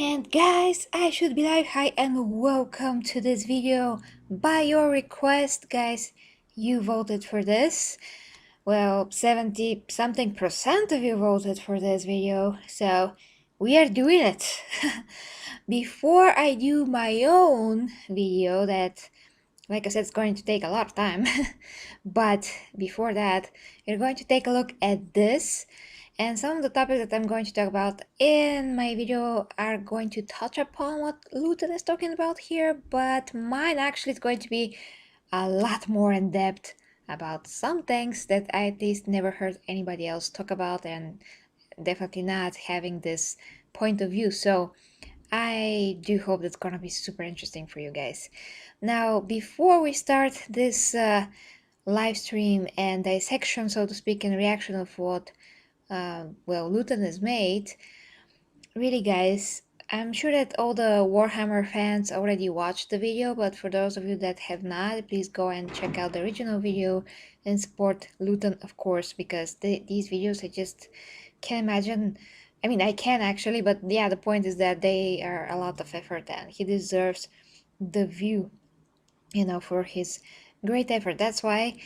And guys, I should be live. Hi and welcome to this video. By your request, guys, you voted for this. Well, 70 something percent of you voted for this video, so we are doing it. Before I do my own video that, like I said, it's going to take a lot of time, but before that, we're going to take a look at this. And some of the topics that I'm going to talk about in my video are going to touch upon what Luetin is talking about here, but mine actually is going to be a lot more in depth about some things that I at least never heard anybody else talk about, and definitely not having this point of view. So I do hope that's gonna be super interesting for you guys. Now, before we start this live stream and dissection, so to speak, and reaction of what Luetin has made, really guys, I'm sure that all the Warhammer fans already watched the video, but for those of you that have not, please go and check out the original video and support Luetin, of course, because these videos, I just can't imagine. I mean, I can actually, but yeah, the point is that they are a lot of effort and he deserves the view, for his great effort. That's why,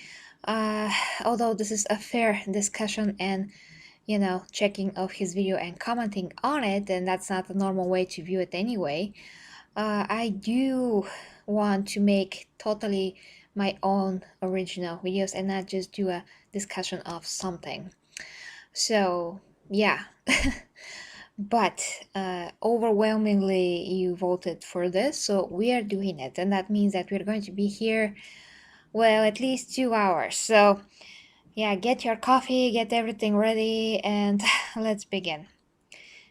although this is a fair discussion and checking of his video and commenting on it, and that's not the normal way to view it anyway, I do want to make totally my own original videos and not just do a discussion of something. So, yeah. But overwhelmingly you voted for this, so we are doing it, and that means that we're going to be here, well, at least 2 hours. So yeah, get your coffee, get everything ready, and let's begin.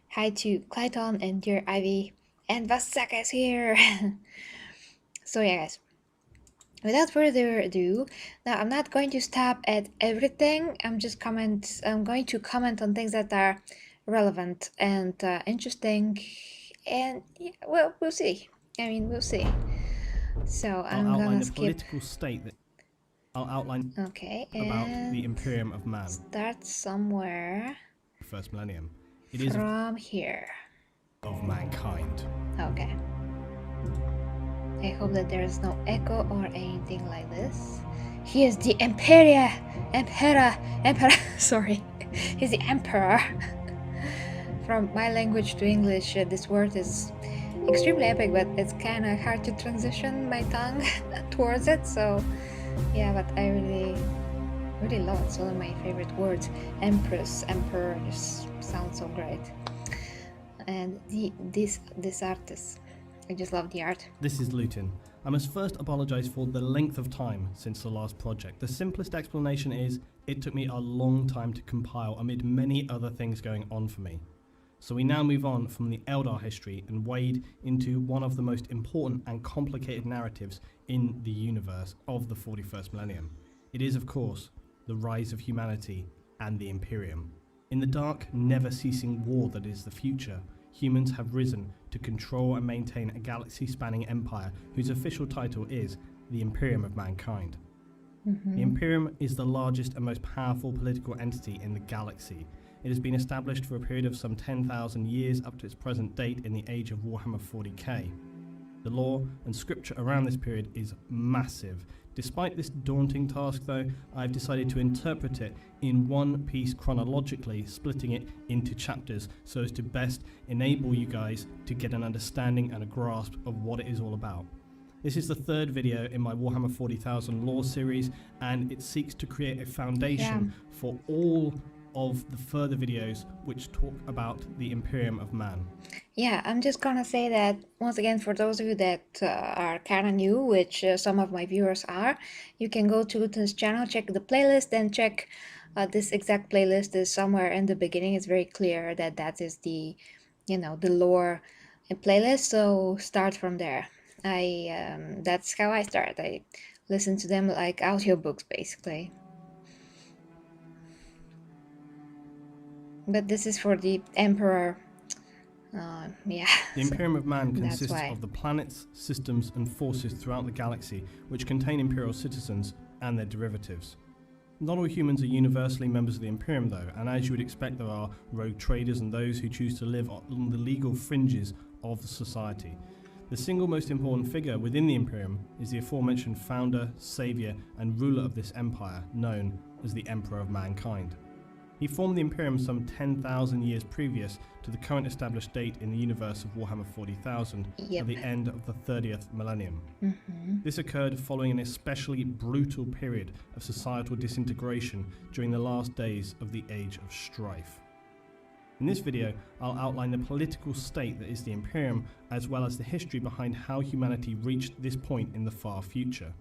Hi to Clayton and dear Ivy, and Vasaka is here. So yeah, guys, without further ado, now I'm not going to stop at everything. I'm going to comment on things that are relevant and interesting, and yeah, well, we'll see. I mean, we'll see. So I'm gonna skip. Political state that I'll outline about the Imperium of Man. Start somewhere. First millennium. It is from here. Of mankind. Okay. I hope that there is no echo or anything like this. He is the Emperor. Sorry, he's the Emperor. From my language to English, this word is extremely epic, but it's kind of hard to transition my tongue towards it. So yeah, but I really love it. It's one of my favorite words. Empress, Emperor, just sounds so great. And this artist, I just love the art. This is Luetin. I must first apologise for the length of time since the last project. The simplest explanation is it took me a long time to compile amid many other things going on for me. So we now move on from the Eldar history and wade into one of the most important and complicated narratives in the universe of the 41st millennium. It is, of course, the rise of humanity and the Imperium. In the dark, never-ceasing war that is the future, humans have risen to control and maintain a galaxy-spanning empire whose official title is the Imperium of Mankind. The Imperium is the largest and most powerful political entity in the galaxy. It has been established for a period of some 10,000 years up to its present date in the age of Warhammer 40k. The lore and scripture around this period is massive. Despite this daunting task though, I've decided to interpret it in one piece chronologically, splitting it into chapters so as to best enable you guys to get an understanding and a grasp of what it is all about. This is the third video in my Warhammer 40,000 lore series, and it seeks to create a foundation for all of the further videos which talk about the Imperium of Man. Yeah, I'm just gonna say that once again, for those of you that are kind of new, which some of my viewers are, you can go to Luetin's channel, check the playlist, and check this exact playlist is somewhere in the beginning. It's very clear that that is the, the lore playlist. So start from there. That's how I start. I listen to them like audiobooks, basically. But this is for the Emperor. Yeah. The Imperium of Man consists of the planets, systems, and forces throughout the galaxy which contain Imperial citizens and their derivatives. Not all humans are universally members of the Imperium though, and as you would expect, there are rogue traders and those who choose to live on the legal fringes of society. The single most important figure within the Imperium is the aforementioned founder, saviour, and ruler of this empire, known as the Emperor of Mankind. He formed the Imperium some 10,000 years previous to the current established date in the universe of Warhammer 40,000 at the end of the 30th millennium. This occurred following an especially brutal period of societal disintegration during the last days of the Age of Strife. In this video, I'll outline the political state that is the Imperium, as well as the history behind how humanity reached this point in the far future.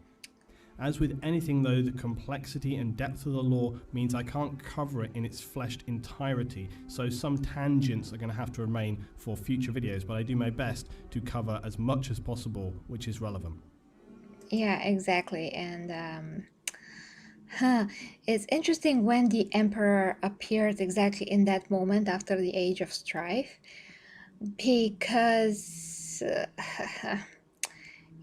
As with anything though, the complexity and depth of the lore means I can't cover it in its fleshed entirety, so some tangents are going to have to remain for future videos, but I do my best to cover as much as possible which is relevant. Yeah, exactly. And it's interesting when the Emperor appeared exactly in that moment after the Age of Strife, because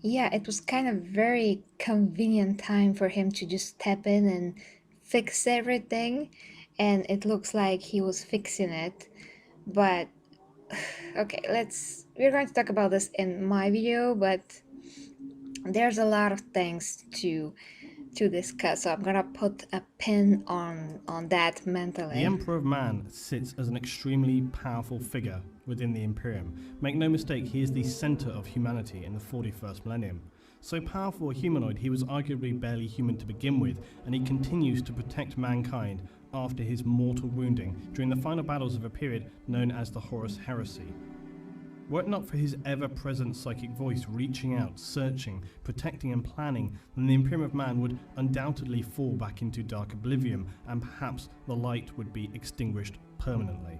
yeah, it was kind of very convenient time for him to just step in and fix everything, and it looks like he was fixing it. But okay, we're going to talk about this in my video, but there's a lot of things to discuss, so I'm gonna put a pin on that mentally. The Emperor of Man sits as an extremely powerful figure within the Imperium. Make no mistake, he is the centre of humanity in the 41st millennium. So powerful a humanoid, he was arguably barely human to begin with, and he continues to protect mankind after his mortal wounding during the final battles of a period known as the Horus Heresy. Were it not for his ever-present psychic voice reaching out, searching, protecting and planning, then the Imperium of Man would undoubtedly fall back into dark oblivion, and perhaps the light would be extinguished permanently.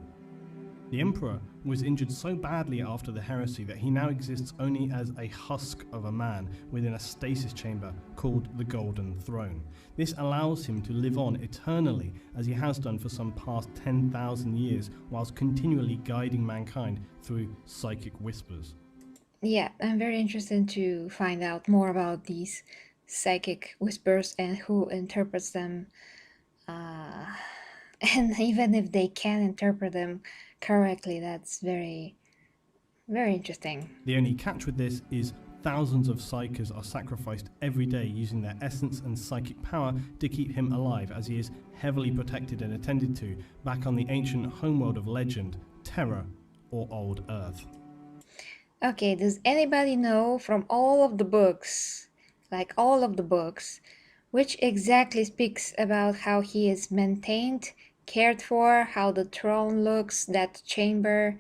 The Emperor was injured so badly after the heresy that he now exists only as a husk of a man within a stasis chamber called the Golden Throne. This allows him to live on eternally, as he has done for some past 10,000 years, whilst continually guiding mankind through psychic whispers. Yeah, I'm very interested to find out more about these psychic whispers and who interprets them, and even if they can interpret them correctly, that's very, very interesting. The only catch with this is thousands of psykers are sacrificed every day using their essence and psychic power to keep him alive, as he is heavily protected and attended to back on the ancient homeworld of legend, Terra, or Old Earth. Okay, does anybody know from all of the books, like all of the books, which exactly speaks about how he is maintained, cared for, how the throne looks, that chamber,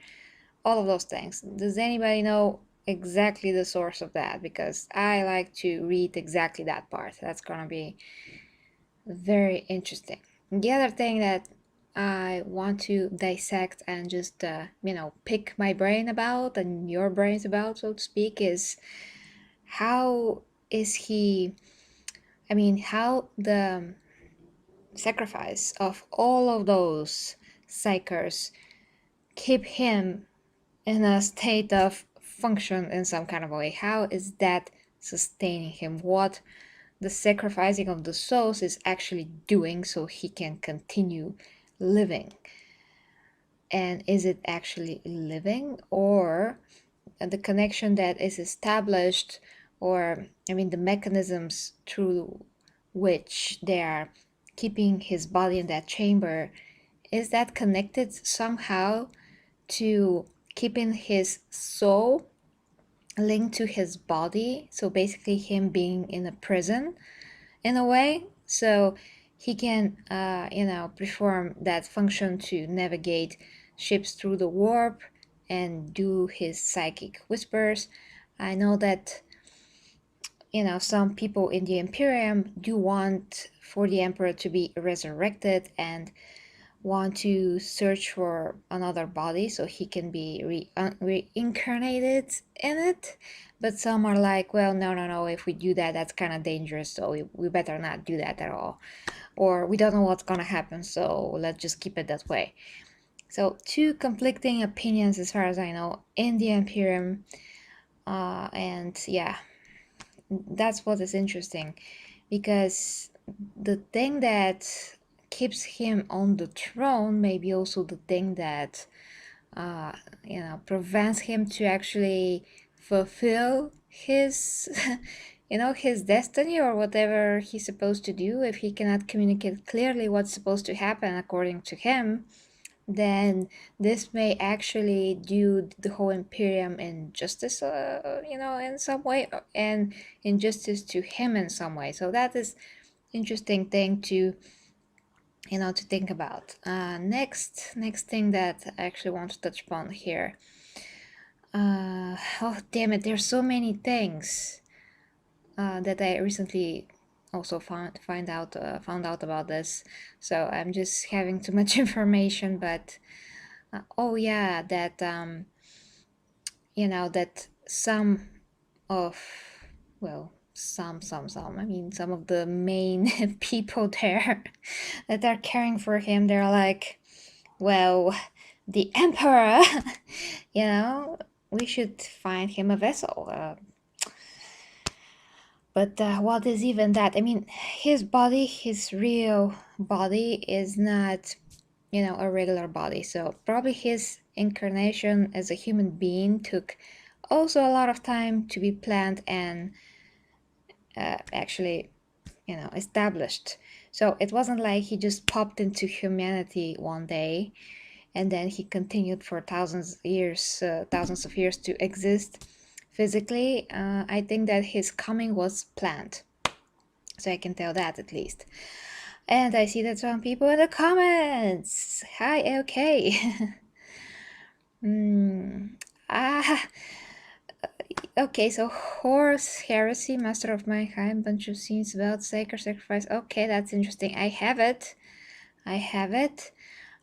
all of those things? Does anybody know exactly the source of that? Because I like to read exactly that part. That's gonna be very interesting. The other thing that I want to dissect and just pick my brain about, and your brains about, so to speak, is how how the sacrifice of all of those psychers keep him in a state of function in some kind of way. How is that sustaining him? What the sacrificing of the souls is actually doing so he can continue living? And is it actually living, or the connection that is established, or the mechanisms through which they are keeping his body in that chamber, is that connected somehow to keeping his soul linked to his body? So basically him being in a prison in a way, so he can perform that function to navigate ships through the warp and do his psychic whispers. I know that some people in the Imperium do want for the Emperor to be resurrected and want to search for another body so he can be reincarnated in it. But some are like, well, no, if we do that, that's kind of dangerous, so we better not do that at all. Or we don't know what's gonna happen, so let's just keep it that way. So two conflicting opinions as far as I know in the Imperium, and yeah, that's what is interesting, because the thing that keeps him on the throne may be also the thing that prevents him to actually fulfill his, his destiny or whatever he's supposed to do. If he cannot communicate clearly what's supposed to happen according to him, then this may actually do the whole Imperium injustice, in some way, and injustice to him in some way. So that is interesting thing to to think about. Next thing that I actually want to touch upon here. Oh damn it! There's so many things that I recently also found out about this. So I'm just having too much information. But oh yeah, that that some of well some I mean some of the main people there that are caring for him, they're like, well, the emperor, we should find him a vessel. But what is even that? I mean, his body, his real body, is not, a regular body. So probably his incarnation as a human being took also a lot of time to be planned and actually, established. So it wasn't like he just popped into humanity one day and then he continued for thousands of years to exist physically. I think that his coming was planned. So I can tell that at least. And I see that some people in the comments. Hi, okay. Ah, okay, so Horus Heresy, Master of Mankind, bunch of scenes about sacred sacrifice. Okay, that's interesting. I have it.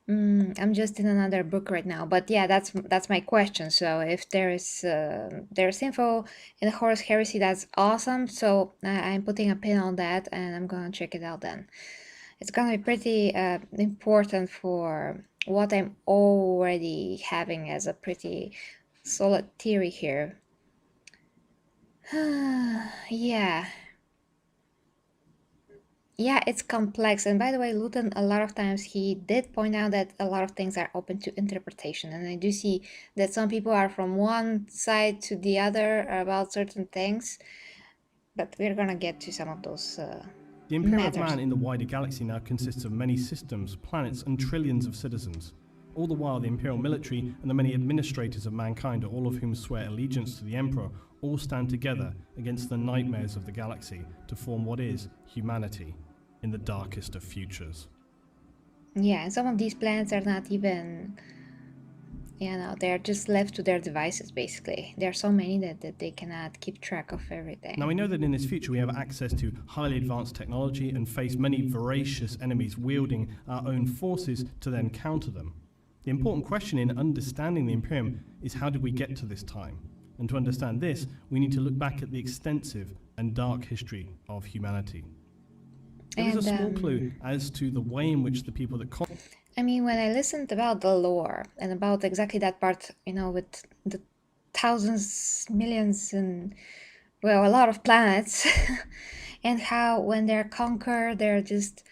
I'm just in another book right now, but yeah, that's my question. So if there's info in the Horus Heresy, that's awesome. So I'm putting a pin on that, and I'm gonna check it out then. It's gonna be pretty important for what I'm already having as a pretty solid theory here. Yeah. Yeah, it's complex. And by the way, Luton, a lot of times he did point out that a lot of things are open to interpretation. And I do see that some people are from one side to the other about certain things. But we're gonna get to some of those The Imperium of matters. Man in the wider galaxy now consists of many systems, planets, and trillions of citizens. All the while, the Imperial military and the many administrators of mankind, all of whom swear allegiance to the Emperor, all stand together against the nightmares of the galaxy to form what is humanity in the darkest of futures. Yeah, and some of these planets are not even, they're just left to their devices, basically. There are so many that they cannot keep track of everything. Now we know that in this future we have access to highly advanced technology and face many voracious enemies wielding our own forces to then counter them. The important question in understanding the Imperium is how did we get to this time? And to understand this, we need to look back at the extensive and dark history of humanity. There is a small clue as to the way in which the people that... I mean, when I listened about the lore and about exactly that part, with the thousands, millions, and, well, a lot of planets, and how when they're conquered, they're just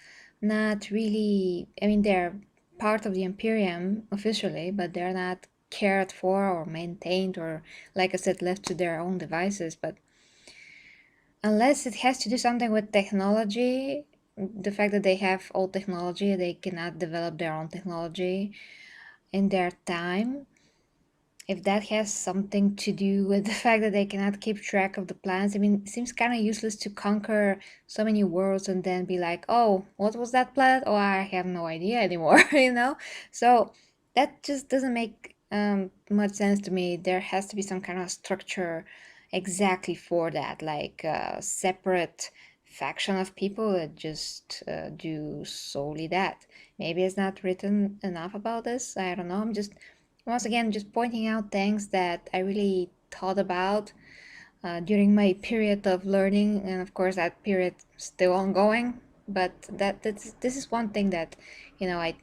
not really, I mean, they're part of the Imperium officially, but they're not cared for or maintained or, like I said, left to their own devices. But unless it has to do something with technology, the fact that they have old technology, they cannot develop their own technology in their time. If that has something to do with the fact that they cannot keep track of the planets, I mean, it seems kind of useless to conquer so many worlds and then be like, oh, what was that planet? Oh, I have no idea anymore, So that just doesn't make much sense to me. There has to be some kind of structure exactly for that, like a separate faction of people that just do solely that. Maybe it's not written enough about this. I don't know. I'm just once again just pointing out things that I really thought about during my period of learning, and of course that period still ongoing. But this is one thing that I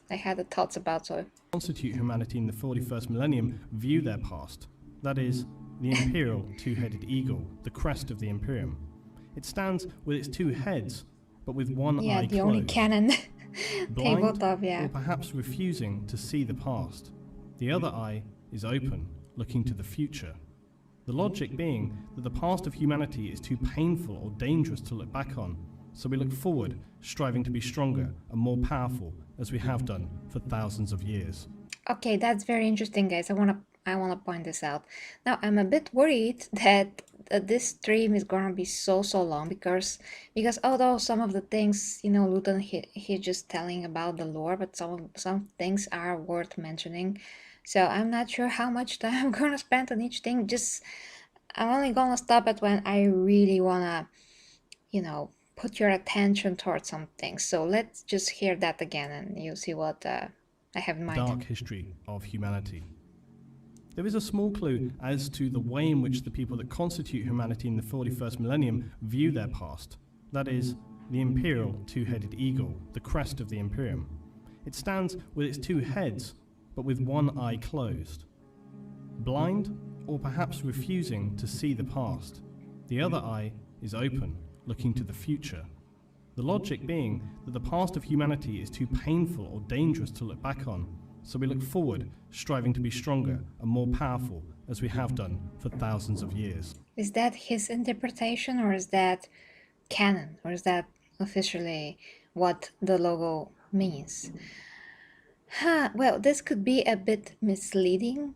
had the thoughts about. So constitute humanity in the 41st millennium view their past. That is, the imperial two-headed eagle, the crest of the Imperium. It stands with its two heads, but with one eye yeah, the closed. only canon. Blind, Tabletop, yeah. or perhaps refusing to see the past. The other eye is open, looking to the future. The logic being that the past of humanity is too painful or dangerous to look back on, so we look forward, striving to be stronger and more powerful, as we have done for thousands of years. Okay, that's very interesting, guys. I wanna point this out. Now, I'm a bit worried that this stream is gonna be so long because although some of the things, Luton he just telling about the lore, but some things are worth mentioning. So I'm not sure how much time I'm gonna spend on each thing. Just I'm only gonna stop it when I really wanna, put your attention towards something. So let's just hear that again, and you'll see what I have in mind. Dark history of humanity. There is a small clue as to the way in which the people that constitute humanity in the 41st millennium view their past. That is, the Imperial two-headed eagle, the crest of the Imperium. It stands with its two heads, but with one eye closed. Blind, or perhaps refusing to see the past. The other eye is open, looking to the future. The logic being that the past of humanity is too painful or dangerous to look back on, so we look forward, striving to be stronger and more powerful, as we have done for thousands of years. Is that his interpretation, or is that canon, or is that officially what the logo means? Well, this could be a bit misleading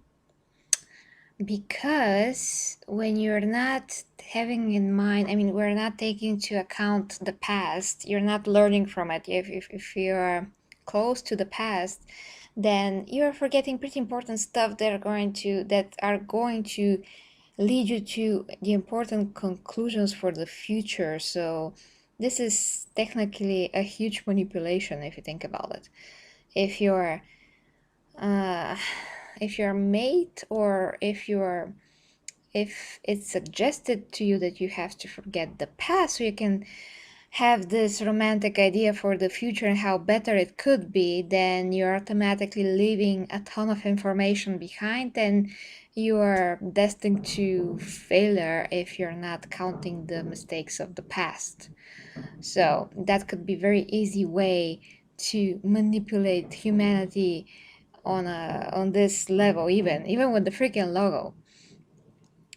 because when you're not having in mind, I mean, we're not taking into account the past, you're not learning from it. If you're close to the past, then you're forgetting pretty important stuff that are going to lead you to the important conclusions for the future. So this is technically a huge manipulation if you think about it. If you're mate, or if it's suggested to you that you have to forget the past so you can have this romantic idea for the future and how better it could be, then you're automatically leaving a ton of information behind, and you are destined to failure if you're not counting the mistakes of the past. So that could be very easy way to manipulate humanity on this level, even with the freaking logo.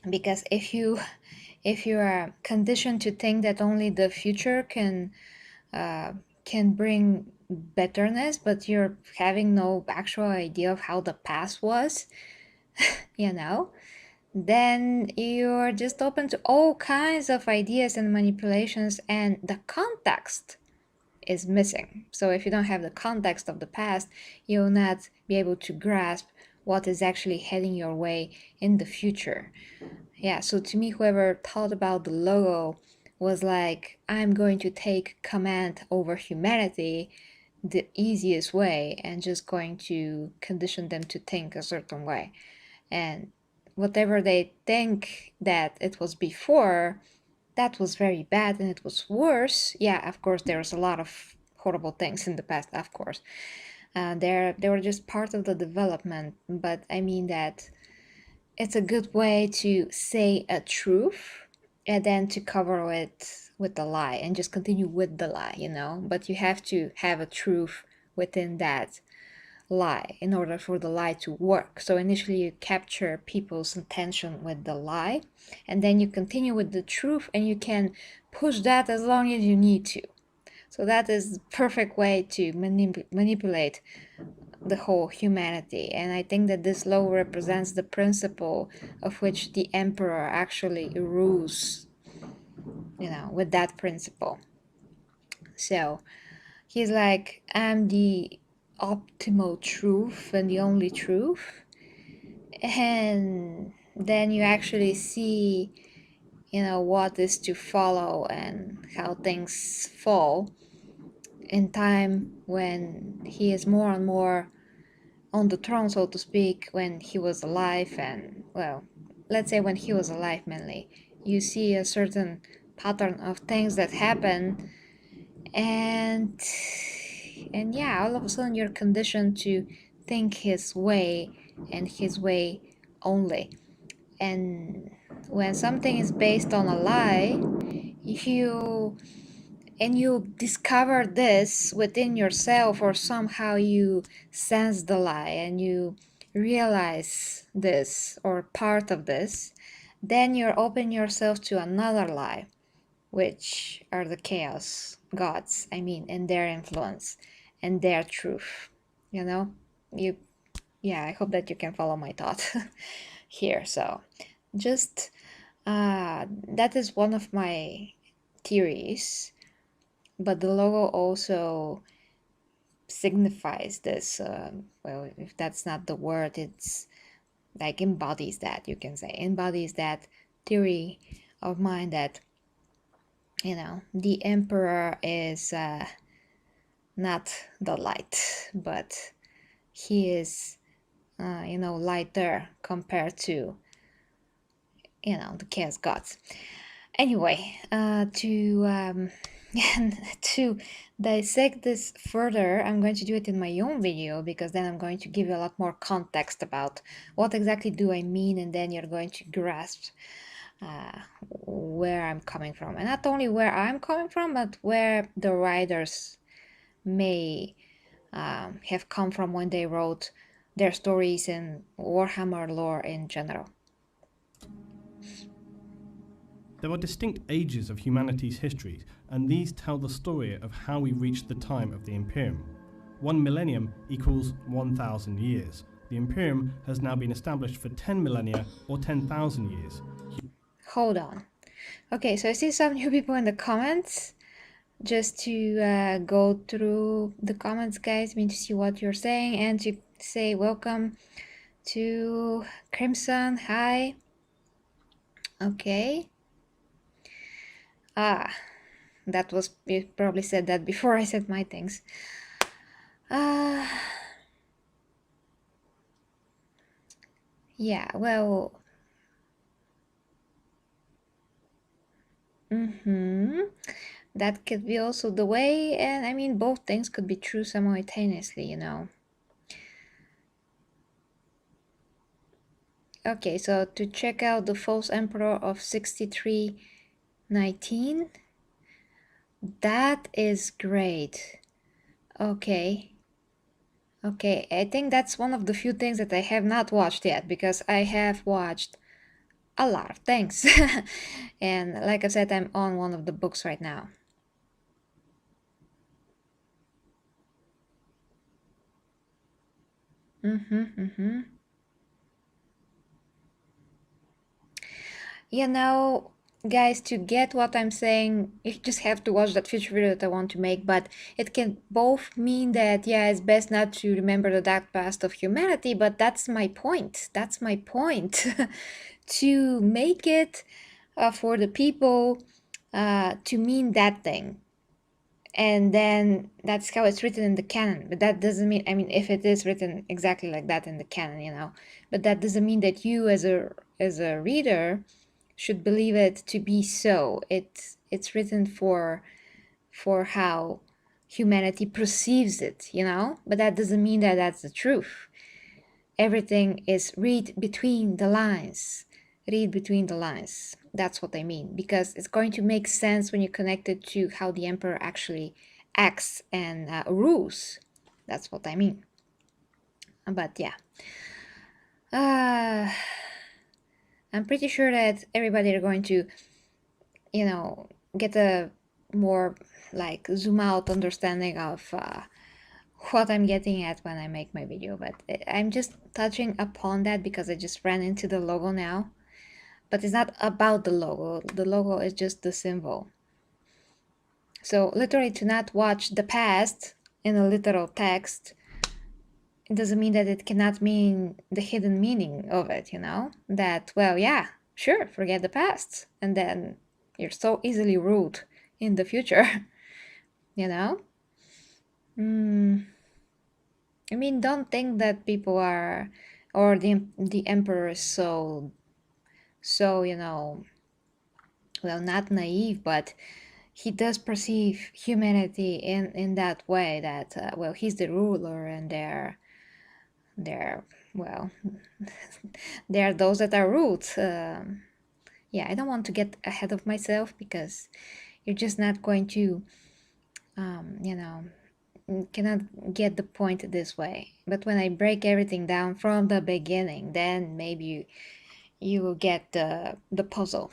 Because if you are conditioned to think that only the future can bring betterness, but you're having no actual idea of how the past was, then you're just open to all kinds of ideas and manipulations, and the context is missing. So if you don't have the context of the past, you'll not be able to grasp what is actually heading your way in the future. Yeah, so to me, whoever thought about the logo was like, I'm going to take command over humanity the easiest way and just going to condition them to think a certain way. And whatever they think that it was before, that was very bad and it was worse. Yeah, of course, there's a lot of horrible things in the past, of course. They were just part of the development, but I mean that it's a good way to say a truth and then to cover it with a lie and just continue with the lie. But you have to have a truth within that lie in order for the lie to work. So initially you capture people's attention with the lie, and then you continue with the truth, and you can push that as long as you need to. So that is the perfect way to manipulate the whole humanity. And I think that this logo represents the principle of which the emperor actually rules, with that principle. So he's like, I'm the optimal truth and the only truth. And then you actually see, what is to follow and how things fall in time when he is more and more on the throne, so to speak, when he was alive. And, well, let's say when he was alive mainly, you see a certain pattern of things that happen, and yeah, all of a sudden you're conditioned to think his way and his way only. And when something is based on a lie, you and you discover this within yourself, or somehow you sense the lie and you realize this or part of this, then you're opening yourself to another lie, which are the chaos gods, I mean, and their influence and their truth. You know, you, yeah, I hope that you can follow my thought here. So just that is one of my theories, but the logo also signifies this. Well, if that's not the word, it's like embodies that, you can say, embodies that theory of mine that, you know, the emperor is not the light, but he is, you know, lighter compared to, you know, the chaos gods. Anyway, to dissect this further, I'm going to do it in my own video, because then I'm going to give you a lot more context about what exactly do I mean, and then you're going to grasp where I'm coming from, and not only where I'm coming from, but where the writers may have come from when they wrote their stories in Warhammer lore in general. There are distinct ages of humanity's history, and these tell the story of how we reached the time of the Imperium. 1 millennium equals 1,000 years. The Imperium has now been established for 10 millennia or 10,000 years. Hold on. Okay, so I see some new people in the comments. Just to go through the comments, guys, I mean, to see what you're saying, and to say welcome to Crimson. Hi. Okay. That was, you probably said that before I said my things. Yeah, well, that could be also the way, and I mean, both things could be true simultaneously, you know. Okay, so to check out the false emperor of 6319, that is great. Okay. Okay, I think that's one of the few things that I have not watched yet, because I have watched a lot of things. And like I said, I'm on one of the books right now. You know, guys, to get what I'm saying, you just have to watch that future video that I want to make, but it can both mean that, yeah, it's best not to remember the dark past of humanity, but that's my point. That's my point. To make it for the people to mean that thing. And then that's how it's written in the canon. But that doesn't mean, I mean, if it is written exactly like that in the canon, you know, but that doesn't mean that you as a reader should believe it to be so. It's written for how humanity perceives it, you know, but that doesn't mean that that's the truth. Everything is read between the lines. Read between the lines. That's what I mean, because it's going to make sense when you connect it to how the emperor actually acts and rules. That's what I mean. But yeah, I'm pretty sure that everybody are going to, you know, get a more like zoom out understanding of what I'm getting at when I make my video. But I'm just touching upon that because I just ran into the logo now. But it's not about the logo. The logo is just the symbol. So literally, to not watch the past in a literal text, it doesn't mean that it cannot mean the hidden meaning of it, you know? That, well, yeah, sure, forget the past. And then you're so easily ruled in the future, you know? I mean, don't think that people are, or the emperor is so, you know, well, not naive, but he does perceive humanity in that way, that well, he's the ruler, and they're well, there are those that are ruled. Yeah, I don't want to get ahead of myself, because you're just not going to you know, cannot get the point this way. But when I break everything down from the beginning, then maybe you will get the puzzle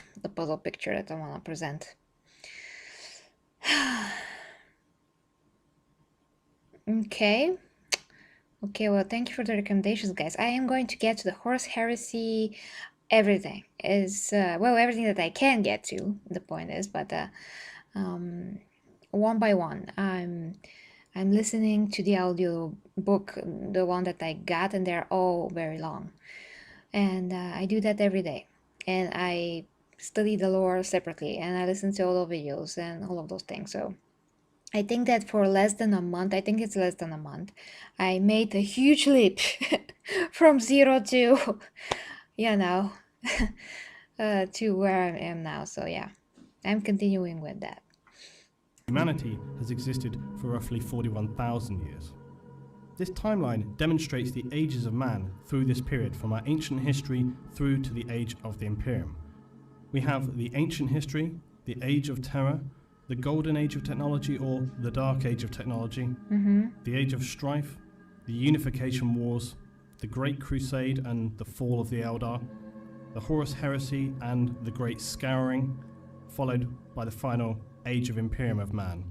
picture that I want to present. Okay. Okay, well, thank you for the recommendations, guys. I am going to get to the Horus Heresy. Everything is well, everything that I can get to. The point is, but one by one, I'm listening to the audio book, the one that I got, and they're all very long. And I do that every day. And I study the lore separately, and I listen to all the videos and all of those things. So I think that for less than a month, I think it's less than a month, I made a huge leap from zero to, you know, to where I am now. So yeah, I'm continuing with that. Humanity has existed for roughly 41,000 years. This timeline demonstrates the ages of man through this period, from our ancient history through to the age of the Imperium. We have the ancient history, the age of terror, the golden age of technology or the dark age of technology, the age of strife, the unification wars, the Great Crusade and the fall of the Eldar, the Horus Heresy and the Great Scouring, followed by the final age of Imperium of man.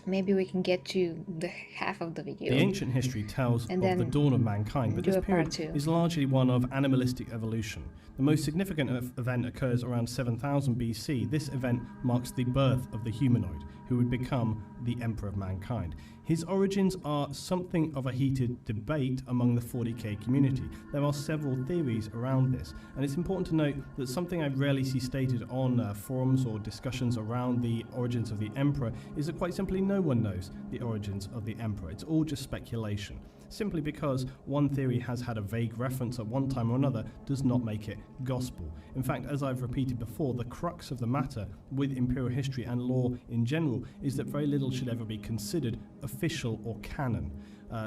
Maybe we can get to the half of the video. The ancient history tells of the dawn of mankind, but this period is largely one of animalistic evolution. The most significant event occurs around 7000 BC. This event marks the birth of the humanoid, who would become the Emperor of mankind. His origins are something of a heated debate among the 40k community. There are several theories around this, and it's important to note that something I rarely see stated on forums or discussions around the origins of the Emperor is that quite simply no one knows the origins of the Emperor. It's all just speculation. Simply because one theory has had a vague reference at one time or another does not make it gospel. In fact, as I've repeated before, the crux of the matter with imperial history and lore in general is that very little should ever be considered official or canon.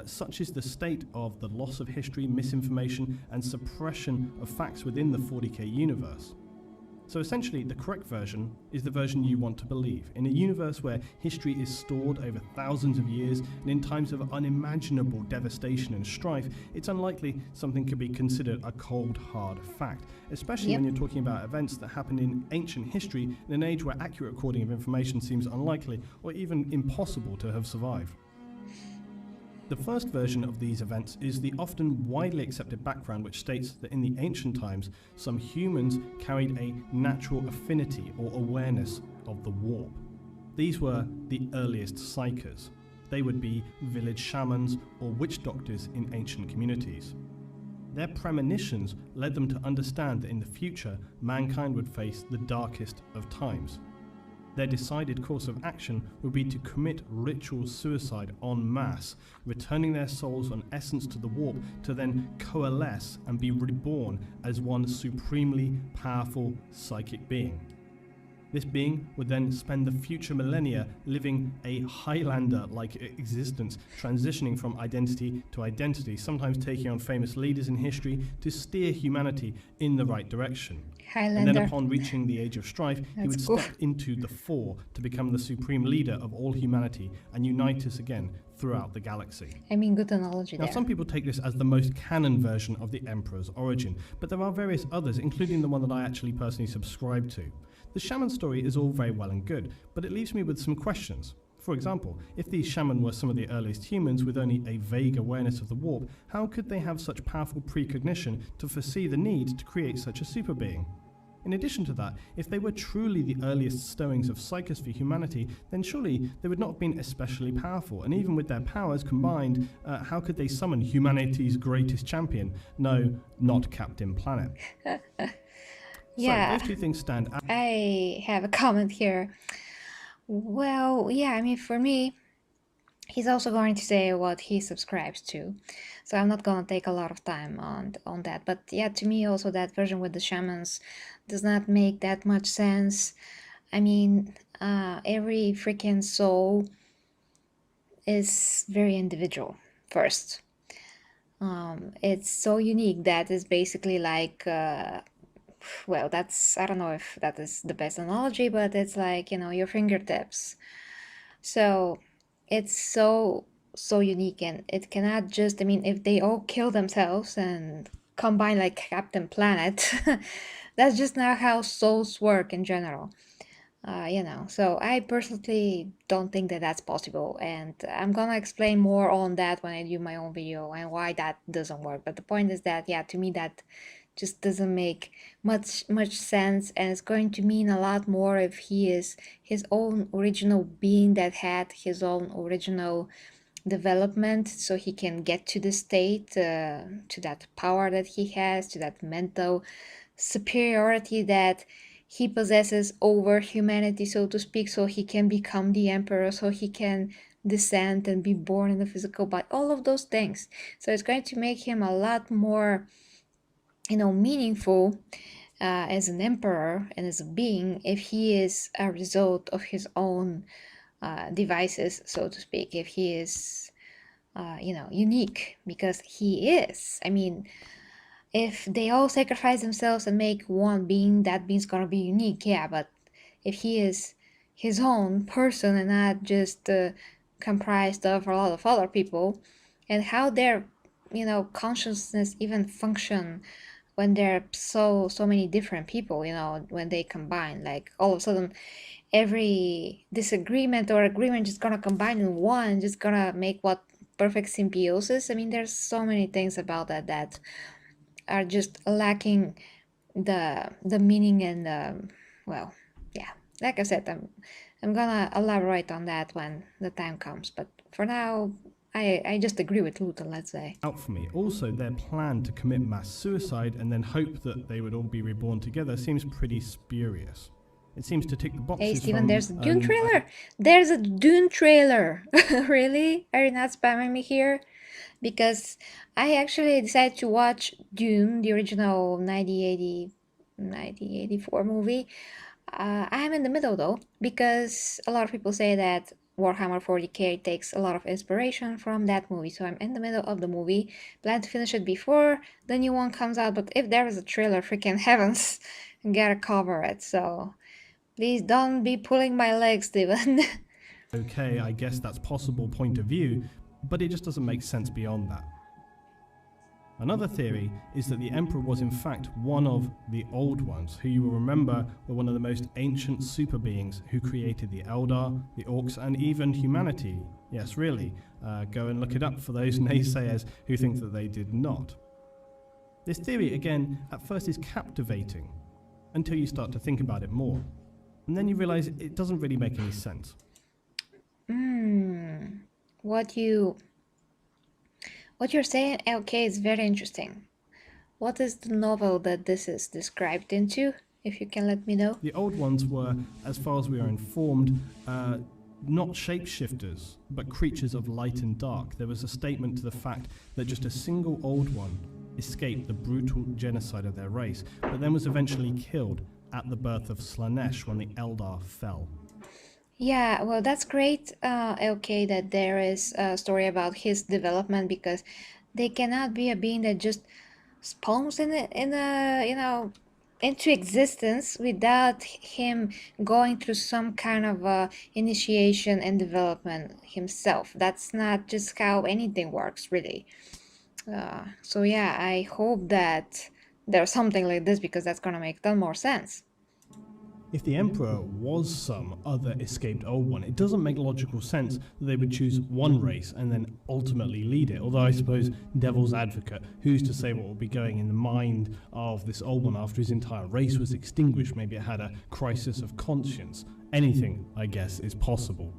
Such is the state of the loss of history, misinformation, and suppression of facts within the 40k universe. So essentially, the correct version is the version you want to believe. In a universe where history is stored over thousands of years and in times of unimaginable devastation and strife, it's unlikely something could be considered a cold, hard fact, especially when you're talking about events that happened in ancient history in an age where accurate recording of information seems unlikely or even impossible to have survived. The first version of these events is the often widely accepted background, which states that in the ancient times, some humans carried a natural affinity or awareness of the warp. These were the earliest psykers. They would be village shamans or witch doctors in ancient communities. Their premonitions led them to understand that in the future, mankind would face the darkest of times. Their decided course of action would be to commit ritual suicide en masse, returning their souls and essence to the warp to then coalesce and be reborn as one supremely powerful psychic being. This being would then spend the future millennia living a Highlander-like existence, transitioning from identity to identity, sometimes taking on famous leaders in history to steer humanity in the right direction. Highlander. And then upon reaching the age of strife, he would step into the fore to become the supreme leader of all humanity and unite us again throughout the galaxy. I mean, good analogy now, there. some people take this as the most canon version of the Emperor's origin, but there are various others, including the one that I actually personally subscribe to. The shaman story is all very well and good, but it leaves me with some questions. For example, if these shaman were some of the earliest humans with only a vague awareness of the warp, how could they have such powerful precognition to foresee the need to create such a super being? In addition to that, if they were truly the earliest stowings of psychers for humanity, then surely they would not have been especially powerful, and even with their powers combined, how could they summon humanity's greatest champion? No, not Captain Planet. Yeah, so those two things stand out. I have a comment here. Well, yeah, I mean, for me, he's also going to say what he subscribes to, so I'm not gonna take a lot of time on that. But yeah, to me also that version with the shamans does not make that much sense. I mean, every freaking soul is very individual first. It's so unique that it's basically like well, that's, I don't know if that is the best analogy, but it's like, your fingertips. So it's so unique, and it cannot just, I mean, if they all kill themselves and combine like Captain Planet, that's just not how souls work in general. So I personally don't think that that's possible, and I'm gonna explain more on that when I do my own video and why that doesn't work. But the point is that, yeah, to me that just doesn't make much sense, and it's going to mean a lot more if he is his own original being that had his own original development, so he can get to the state, to that power that he has, to that mental superiority that he possesses over humanity, so to speak, so he can become the emperor, so he can descend and be born in the physical body, all of those things. So it's going to make him a lot more, meaningful as an emperor and as a being if he is a result of his own devices, so to speak, if he is, unique, because he is. I mean, if they all sacrifice themselves and make one being, that being's gonna be unique, yeah, but if he is his own person and not just comprised of a lot of other people, and how their, consciousness even function when there are so many different people, when they combine, like all of a sudden every disagreement or agreement just gonna combine in one, just gonna make what perfect symbiosis. I mean, there's so many things about that are just lacking the meaning and well, yeah, like I said, I'm gonna elaborate on that when the time comes, but for now I just agree with Luton, let's say. Out for me. Also, their plan to commit mass suicide and then hope that they would all be reborn together seems pretty spurious. It seems to tick the boxes. Hey Steven, there's a Dune trailer! There's a Dune trailer! Really? Are you not spamming me here? Because I actually decided to watch Dune, the original 1984 movie. I'm in the middle though, because a lot of people say that Warhammer 40k takes a lot of inspiration from that movie, so I'm in the middle of the movie. Plan to finish it before the new one comes out, but if there is a trailer, freaking heavens, gotta cover it, so please don't be pulling my legs, Steven. Okay, I guess that's possible point of view, but it just doesn't make sense beyond that. Another theory is that the Emperor was in fact one of the Old Ones, who you will remember were one of the most ancient super beings who created the Eldar, the Orcs, and even humanity. Yes, really, go and look it up for those naysayers who think that they did not. This theory, again, at first is captivating, until you start to think about it more. And then you realize it doesn't really make any sense. What you're saying, LK, is very interesting. What is the novel that this is described into, if you can let me know? The Old Ones were, as far as we are informed, not shapeshifters, but creatures of light and dark. There was a statement to the fact that just a single Old One escaped the brutal genocide of their race, but then was eventually killed at the birth of Slanesh when the Eldar fell. Yeah, well, that's great, LK, that there is a story about his development, because they cannot be a being that just spawns into existence without him going through some kind of initiation and development himself. That's not just how anything works, really. So yeah, I hope that there's something like this, because that's gonna make a ton more sense. If the Emperor was some other escaped Old One, it doesn't make logical sense that they would choose one race and then ultimately lead it. Although I suppose, devil's advocate, who's to say what will be going in the mind of this Old One after his entire race was extinguished? Maybe it had a crisis of conscience. Anything, I guess, is possible.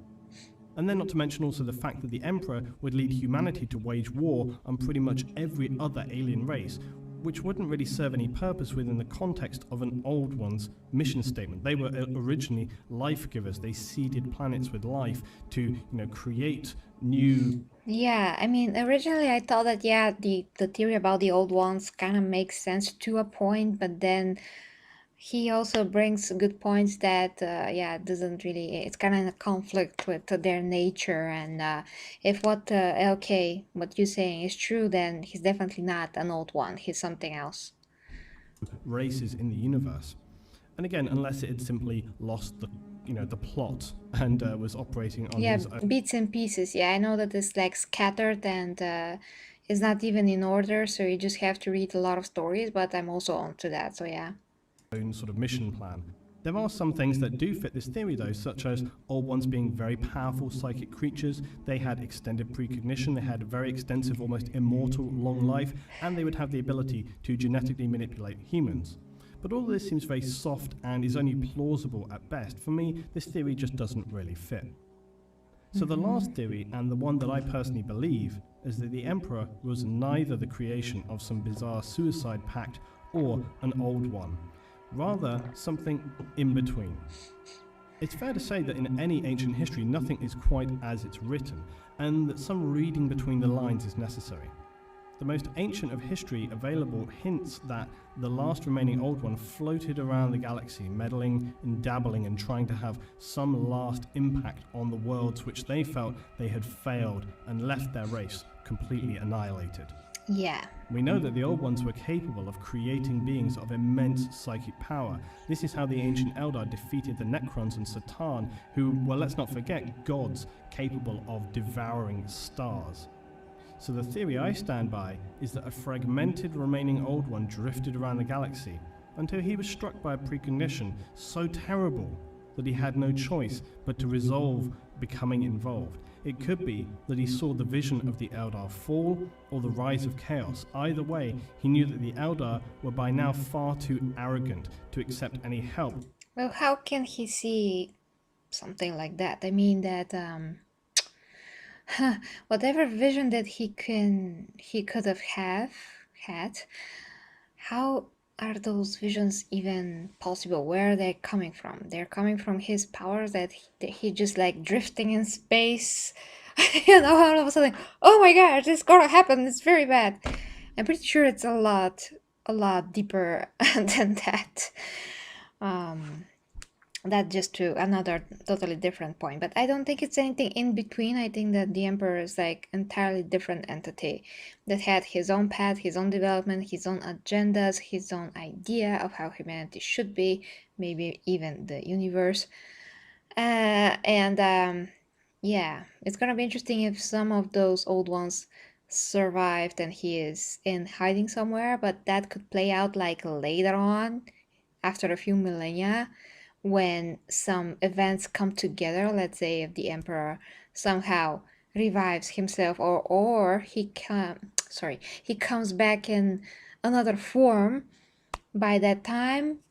And then not to mention also the fact that the Emperor would lead humanity to wage war on pretty much every other alien race, which wouldn't really serve any purpose within the context of an Old One's mission statement. They were originally life givers. They seeded planets with life to, create new... Yeah, I mean, originally I thought that, yeah, the theory about the Old Ones kind of makes sense to a point, but then he also brings good points that, yeah, it doesn't really, it's kind of in a conflict with their nature. And if what LK, what you're saying is true, then he's definitely not an Old One. He's something else. races in the universe. And again, unless it had simply lost the plot and was operating on Yeah, his own. bits and pieces. Yeah, I know that it's like scattered and is not even in order, so you just have to read a lot of stories, but I'm also onto that, so yeah. Own sort of mission plan. There are some things that do fit this theory though, such as Old Ones being very powerful psychic creatures. They had extended precognition, they had very extensive, almost immortal long life, and they would have the ability to genetically manipulate humans. But all of this seems very soft and is only plausible at best. For me, this theory just doesn't really fit. So the last theory, and the one that I personally believe, is that the Emperor was neither the creation of some bizarre suicide pact or an Old One, rather something in between. It's fair to say that in any ancient history, nothing is quite as it's written, and that some reading between the lines is necessary. The most ancient of history available hints that the last remaining Old One floated around the galaxy, meddling and dabbling and trying to have some last impact on the worlds which they felt they had failed and left their race completely annihilated. Yeah. We know that the Old Ones were capable of creating beings of immense psychic power. This is how the ancient Eldar defeated the Necrons and Satan, who were, let's not forget, gods capable of devouring stars. So the theory I stand by is that a fragmented remaining Old One drifted around the galaxy until he was struck by a precognition so terrible that he had no choice but to resolve becoming involved. It could be that he saw the vision of the Eldar fall or the rise of chaos. Either way, he knew that the Eldar were by now far too arrogant to accept any help. Well, how can he see something like that? I mean that whatever vision that he could have had, how are those visions even possible? Where are they coming from? They're coming from his powers that he just like drifting in space. All of a sudden, oh my god, this is gonna happen. It's very bad. I'm pretty sure it's a lot deeper than that. That just to another totally different point, but I don't think it's anything in between. I think that the Emperor is like entirely different entity that had his own path, his own development, his own agendas, his own idea of how humanity should be, maybe even the universe. Yeah, it's gonna be interesting if some of those Old Ones survived and he is in hiding somewhere, but that could play out like later on after a few millennia when some events come together. Let's say if the Emperor somehow revives himself, or he comes back in another form. By that time,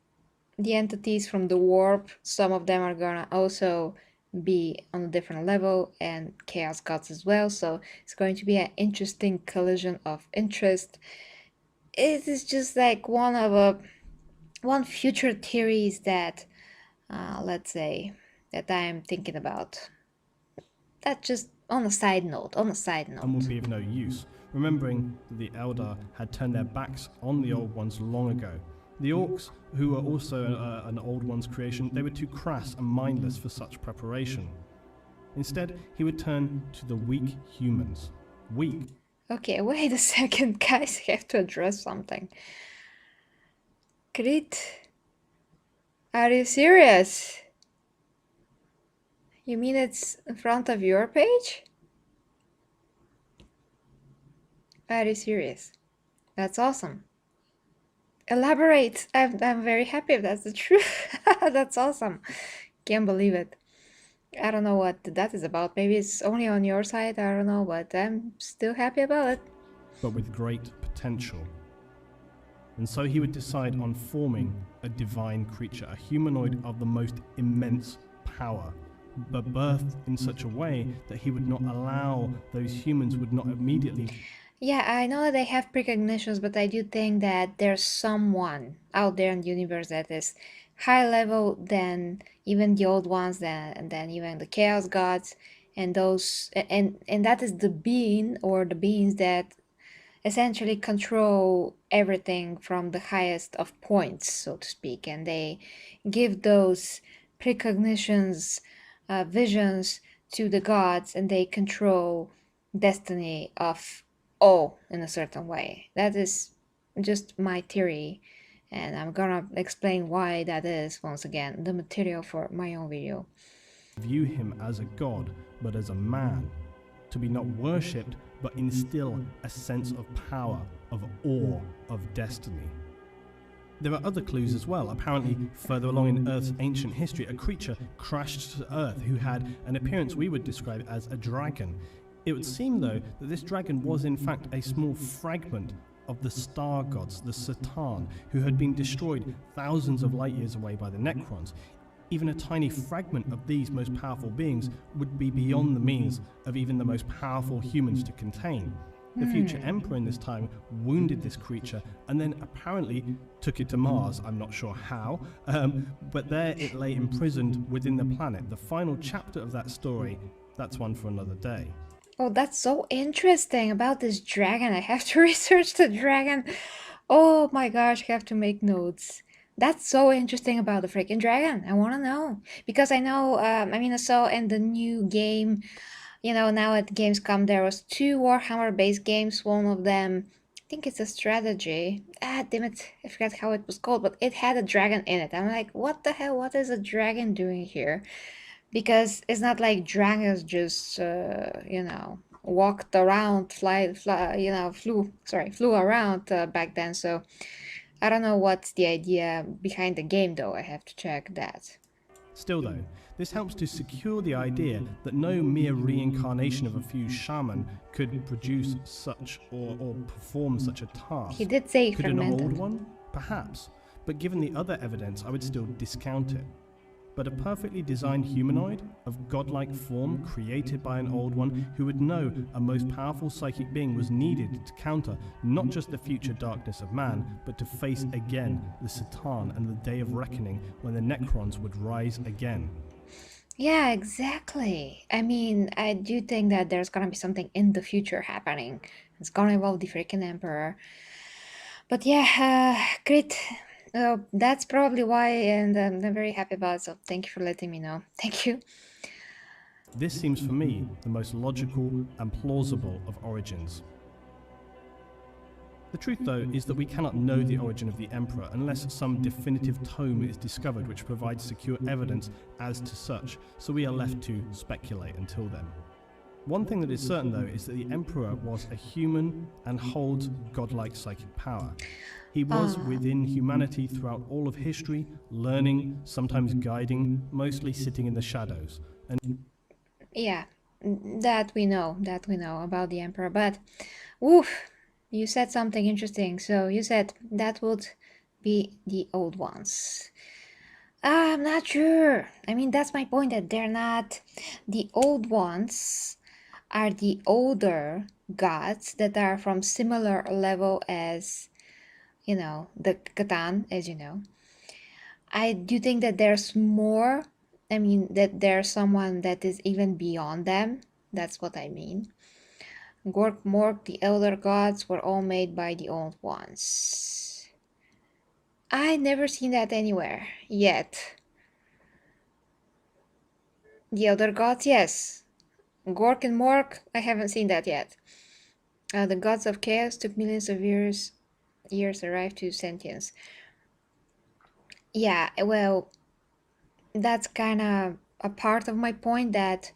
the entities from the warp, some of them are gonna also be on a different level, and chaos gods as well, so it's going to be an interesting collision of interest. It is just like one future theories that let's say that I'm thinking about. That just on a side note, And would be of no use, remembering that the Eldar had turned their backs on the Old Ones long ago. The Orcs, who were also an Old One's creation, they were too crass and mindless for such preparation. Instead, he would turn to the weak humans. Weak. Okay, wait a second, guys, I have to address something. Crit, are you serious? You mean it's in front of your page? Are you serious? That's awesome. Elaborate. I'm very happy if that's the truth. That's awesome. Can't believe it. I don't know what that is about. Maybe it's only on your side. I don't know, but I'm still happy about it. But with great potential. And so he would decide on forming a divine creature, a humanoid of the most immense power, but birthed in such a way that he would not allow those humans would not immediately. Yeah, I know that they have precognitions, but I do think that there's someone out there in the universe that is high level than even the Old Ones, than even the Chaos Gods, and those and that is the being or the beings that essentially control everything from the highest of points, so to speak, and they give those precognitions, visions to the gods, and they control destiny of all in a certain way. That is just my theory, And I'm gonna explain why that is once again, the material for my own video. View him as a god, but as a man, to be not worshipped, but instill a sense of power, of awe, of destiny. There are other clues as well. Apparently, further along in Earth's ancient history, a creature crashed to Earth who had an appearance we would describe as a dragon. It would seem, though, that this dragon was in fact a small fragment of the star gods, the Saturn, who had been destroyed thousands of light years away by the Necrons. Even a tiny fragment of these most powerful beings would be beyond the means of even the most powerful humans to contain. The future emperor in this time wounded this creature and then apparently took it to Mars. I'm not sure how, but there it lay imprisoned within the planet. The final chapter of that story, that's one for another day. Oh, that's so interesting about this dragon. I have to research the dragon. Oh my gosh, I have to make notes. That's so interesting about the freaking dragon. I want to know. Because I know, I saw in the new game, now at Gamescom there was 2 Warhammer based games. One of them, I think it's a strategy. Ah, damn it, I forgot how it was called, but it had a dragon in it. I'm like, what the hell? What is a dragon doing here? Because it's not like dragons just, walked around, flew around back then. So I don't know what's the idea behind the game, though. I have to check that. Still though, this helps to secure the idea that no mere reincarnation of a few shaman could produce such or perform such a task. He did say Could fragmented. an old one? Perhaps, but given the other evidence, I would still discount it. But a perfectly designed humanoid of godlike form created by an old one who would know a most powerful psychic being was needed to counter not just the future darkness of man, but to face again the Saturn and the day of reckoning when the Necrons would rise again. Yeah, exactly. I do think that there's gonna be something in the future happening. It's gonna involve the freaking Emperor. But yeah, great. That's probably why, and I'm very happy about it. So thank you for letting me know. Thank you. This seems for me the most logical and plausible of origins. The truth, though, is that we cannot know the origin of the Emperor unless some definitive tome is discovered which provides secure evidence as to such, so we are left to speculate until then. One thing that is certain, though, is that the Emperor was a human and holds godlike psychic power. He was within humanity throughout all of history, learning, sometimes guiding, mostly sitting in the shadows. And Yeah, that we know about the Emperor. But, woof, you said something interesting. So you said that would be the old ones. I'm not sure. That's my point, that they're not the old ones. Are the older gods that are from similar level as, the Catan, as you know. I do think that there's more. That there's someone that is even beyond them. That's what I mean. Gork, Mork, the elder gods were all made by the old ones. I never seen that anywhere yet. The elder gods, yes. Gork and Mork, I haven't seen that yet. The gods of chaos took millions of years arrive to sentience. Yeah, well, that's kind of a part of my point, that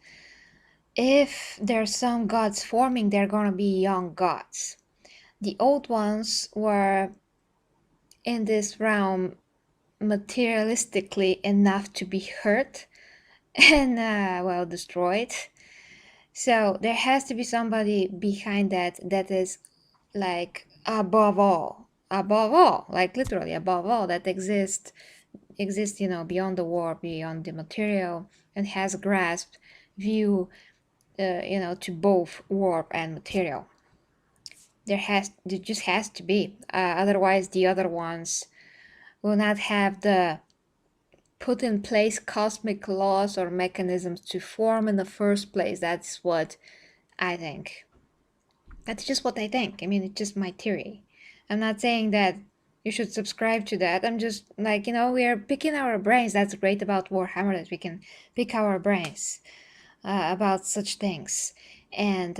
if there's some gods forming, they're gonna be young gods. The old ones were in this realm materialistically enough to be hurt and, destroyed. So there has to be somebody behind that is like above all, like literally above all, that exists, beyond the warp, beyond the material, and has grasped view, to both warp and material. There just has to be. Otherwise, the other ones will not have the put in place cosmic laws or mechanisms to form in the first place. That's what I think. That's just what I think. It's just my theory. I'm not saying that you should subscribe to that. I'm just like, we are picking our brains. That's great about Warhammer, that we can pick our brains about such things. And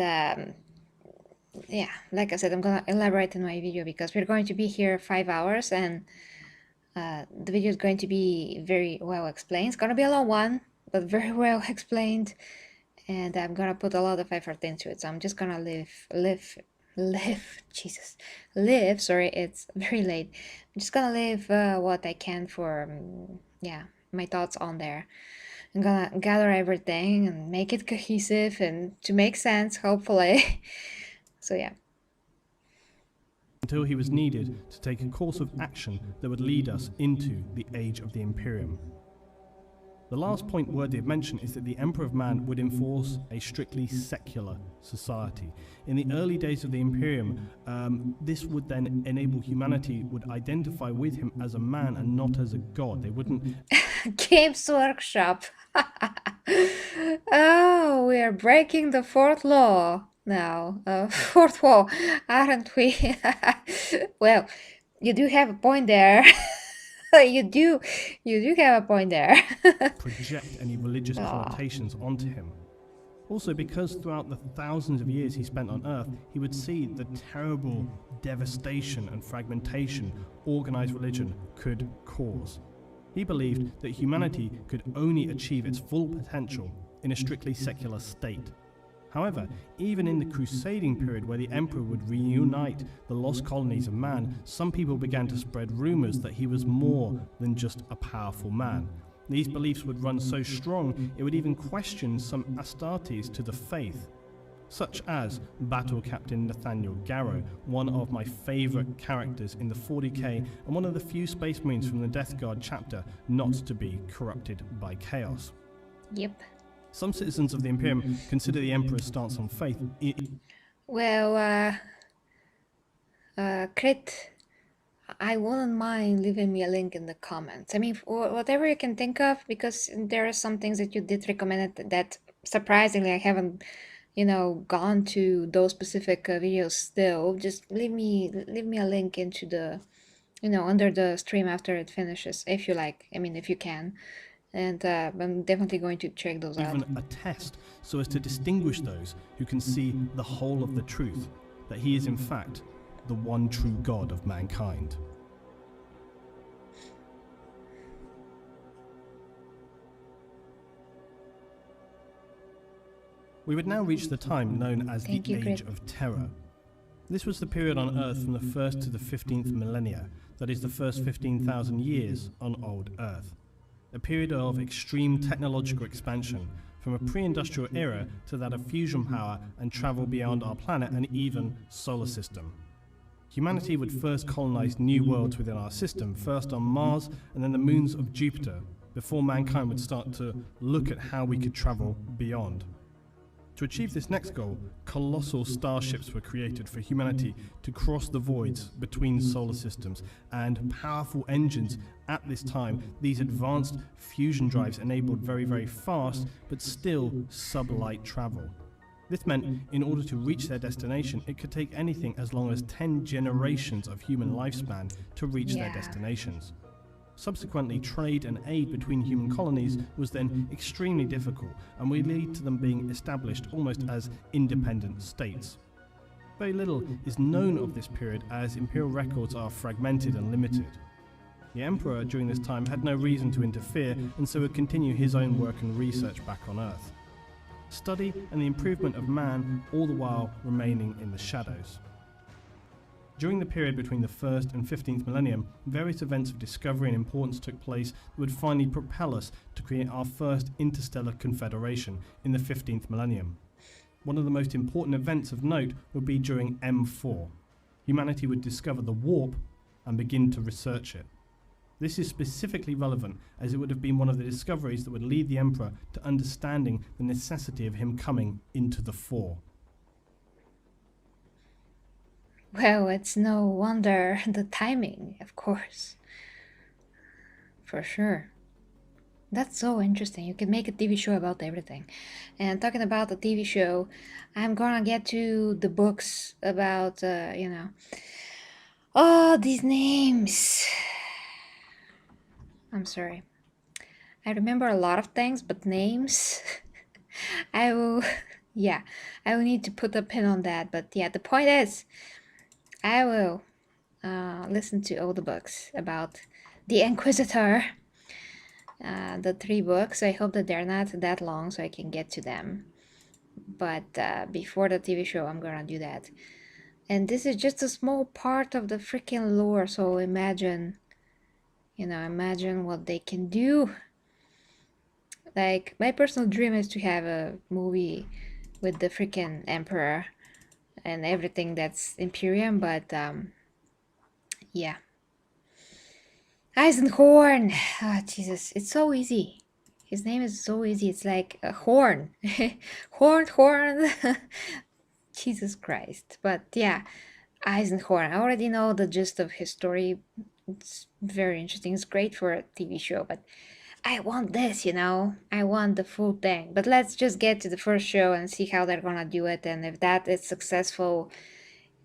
yeah, like I said, I'm gonna elaborate in my video because we're going to be here 5 hours, and The video is going to be very well explained. It's gonna be a long one, but very well explained, and I'm gonna put a lot of effort into it. So I'm just gonna live. Sorry, it's very late. I'm just gonna leave what I can for, yeah, my thoughts on there. I'm gonna gather everything and make it cohesive and to make sense, hopefully. So yeah. Until he was needed to take a course of action that would lead us into the age of the Imperium. The last point worthy of mention is that the Emperor of Man would enforce a strictly secular society. In the early days of the Imperium, this would then enable humanity would identify with him as a man and not as a god. They wouldn't... Games Workshop. Oh, we are breaking the fourth law now. Fourth wall, aren't we? Well, you do have a point there. You do have a point there. project any religious connotations onto him. Also, because throughout the thousands of years he spent on Earth, he would see the terrible devastation and fragmentation organized religion could cause. He believed that humanity could only achieve its full potential in a strictly secular state. However, even in the crusading period where the emperor would reunite the lost colonies of man, some people began to spread rumors that he was more than just a powerful man. These beliefs would run so strong it would even question some Astartes to the faith, such as Battle Captain Nathaniel Garrow, one of my favourite characters in the 40k and one of the few Space Marines from the Death Guard chapter not to be corrupted by chaos. Yep. Some citizens of the Imperium consider the Emperor's stance on faith. Well, Crit, I wouldn't mind leaving me a link in the comments. I mean, whatever you can think of, because there are some things that you did recommend that surprisingly I haven't, gone to those specific videos still. Just leave me a link into the, under the stream after it finishes, if you like. I mean, if you can. And I'm definitely going to check those out. Even a test so as to distinguish those who can see the whole of the truth, that he is in fact the one true God of mankind. We would now reach the time known as the Age of Terror. This was the period on Earth from the 1st to the 15th millennia, that is the first 15,000 years on old Earth. A period of extreme technological expansion, from a pre-industrial era to that of fusion power and travel beyond our planet and even solar system. Humanity would first colonize new worlds within our system, first on Mars and then the moons of Jupiter, before mankind would start to look at how we could travel beyond. To achieve this next goal, colossal starships were created for humanity to cross the voids between solar systems, and powerful engines at this time. These advanced fusion drives enabled very, very fast, but still sublight travel. This meant in order to reach their destination, it could take anything as long as 10 generations of human lifespan to reach their destinations. Subsequently, trade and aid between human colonies was then extremely difficult and would lead to them being established almost as independent states. Very little is known of this period as imperial records are fragmented and limited. The emperor during this time had no reason to interfere and so would continue his own work and research back on Earth. Study and the improvement of man, all the while remaining in the shadows. During the period between the 1st and 15th millennium, various events of discovery and importance took place that would finally propel us to create our first interstellar confederation in the 15th millennium. One of the most important events of note would be during M4. Humanity would discover the warp and begin to research it. This is specifically relevant as it would have been one of the discoveries that would lead the Emperor to understanding the necessity of him coming into the fore. Well, it's no wonder the timing, of course. For sure. That's so interesting. You can make a TV show about everything. And talking about the TV show, I'm gonna get to the books about, oh, these names. I'm sorry. I remember a lot of things, but names, I will need to put a pin on that. But yeah, the point is, I will listen to all the books about The Inquisitor. The 3 books. I hope that they're not that long so I can get to them. But before the TV show, I'm gonna do that. And this is just a small part of the freaking lore, so imagine, imagine what they can do. Like, my personal dream is to have a movie with the freaking Emperor and everything that's Imperium, but yeah. Eisenhorn! Oh, Jesus, it's so easy. His name is so easy. It's like a horn. Horn. Jesus Christ. But yeah, Eisenhorn. I already know the gist of his story. It's very interesting. It's great for a TV show, but I want this, I want the full thing. But let's just get to the first show and see how they're gonna do it. And if that is successful,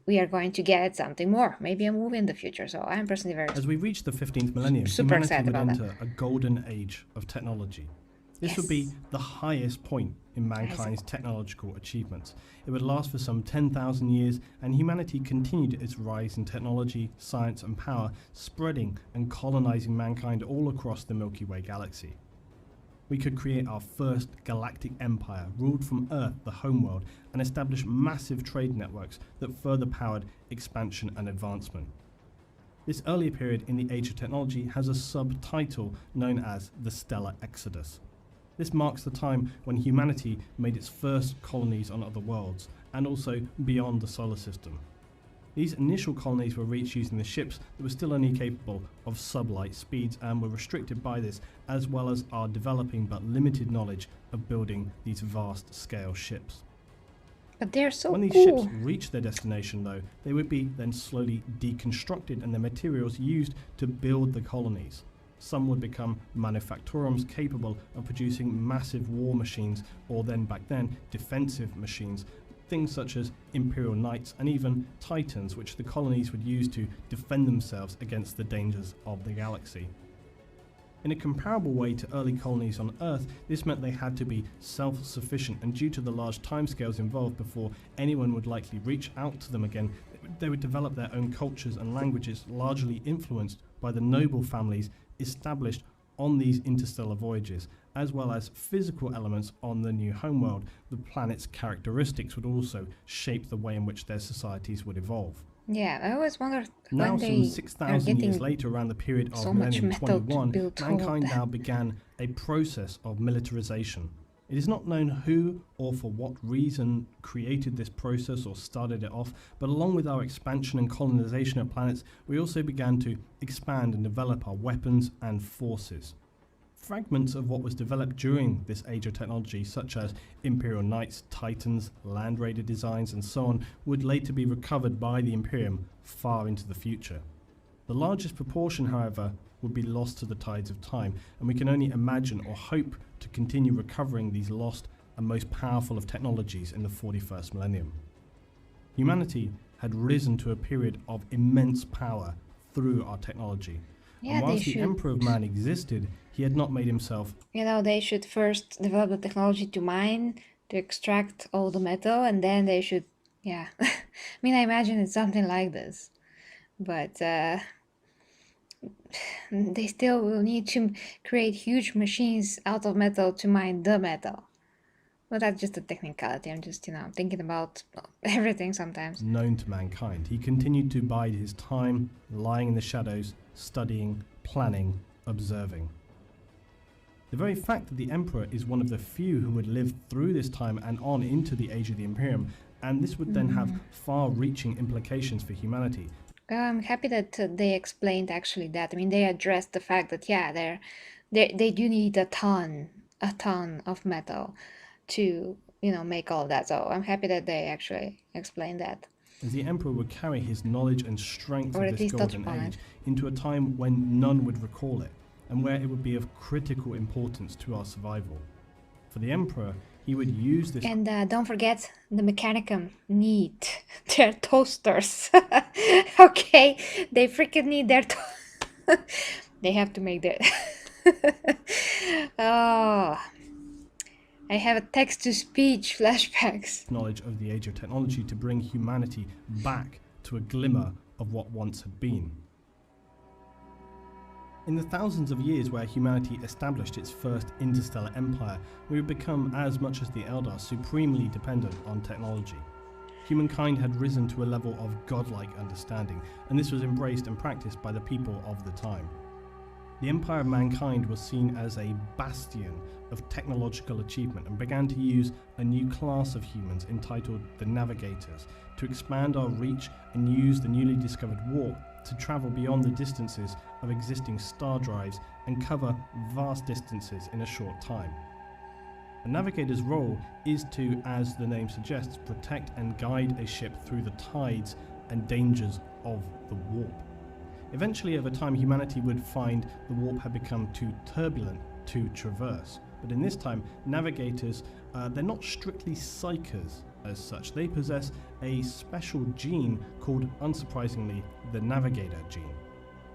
we are going to get something more. Maybe a movie in the future. So I'm personally very As we reach the 15th millennium, super humanity excited would about enter a golden age of technology. This would be the highest point in mankind's technological achievements. It would last for some 10,000 years, and humanity continued its rise in technology, science and power, spreading and colonizing mankind all across the Milky Way galaxy. We could create our first galactic empire, ruled from Earth, the homeworld, and establish massive trade networks that further powered expansion and advancement. This earlier period in the Age of Technology has a subtitle known as the Stellar Exodus. This marks the time when humanity made its first colonies on other worlds, and also beyond the solar system. These initial colonies were reached using the ships that were still only capable of sublight speeds and were restricted by this, as well as our developing but limited knowledge of building these vast scale ships. But they're so When these ships reached their destination though, they would be then slowly deconstructed and the materials used to build the colonies. Some would become manufactorums capable of producing massive war machines, or then back then defensive machines, things such as Imperial Knights and even Titans, which the colonies would use to defend themselves against the dangers of the galaxy. In a comparable way to early colonies on Earth, this meant they had to be self-sufficient, and due to the large timescales involved before anyone would likely reach out to them again, they would develop their own cultures and languages, largely influenced by the noble families established on these interstellar voyages, as well as physical elements on the new homeworld. The planet's characteristics would also shape the way in which their societies would evolve. Yeah, I always wondered now, when some they 6,000 years later, around the period of so much Millennium metal to 21, build all of mankind that. now began a process of militarization. It is not known who or for what reason created this process or started it off, but along with our expansion and colonization of planets, we also began to expand and develop our weapons and forces. Fragments of what was developed during this age of technology, such as Imperial Knights, Titans, Land Raider designs and so on, would later be recovered by the Imperium far into the future. The largest proportion, however, would be lost to the tides of time, and we can only imagine or hope to continue recovering these lost and most powerful of technologies in the 41st millennium. Humanity had risen to a period of immense power through our technology. Yeah, and whilst they the should. Emperor of Man existed, he had not made himself They should first develop the technology to mine, to extract all the metal, and then they should, yeah. I mean, I imagine it's something like this. But they still will need to create huge machines out of metal to mine the metal. But that's just a technicality. I'm just, thinking about everything sometimes. known to mankind. He continued to bide his time, lying in the shadows, studying, planning, observing. The very fact that the Emperor is one of the few who would live through this time and on into the Age of the Imperium, and this would then have far-reaching implications for humanity. I'm happy that they explained actually that. I mean, they addressed the fact that, yeah, they do need a ton of metal to, make all of that. So I'm happy that they actually explained that. As the Emperor would carry his knowledge and strength Or of at this least touch golden upon age it. into a time when none would recall it, and where it would be of critical importance to our survival. For the Emperor, he would use this. And don't forget, the Mechanicum need their toasters. Okay, they freaking need their they have to make their oh, I have a text-to-speech flashbacks. Knowledge of the Age of Technology to bring humanity back to a glimmer of what once had been. In the thousands of years where humanity established its first interstellar empire, we had become, as much as the Eldar, supremely dependent on technology. Humankind had risen to a level of godlike understanding, and this was embraced and practiced by the people of the time. The Empire of Mankind was seen as a bastion of technological achievement and began to use a new class of humans entitled the Navigators to expand our reach and use the newly discovered warp to travel beyond the distances of existing star drives and cover vast distances in a short time. A navigator's role is to, as the name suggests, protect and guide a ship through the tides and dangers of the warp. Eventually, over time, humanity would find the warp had become too turbulent to traverse. But in this time, navigators, they're not strictly psychers as such. They possess a special gene called, unsurprisingly, the navigator gene.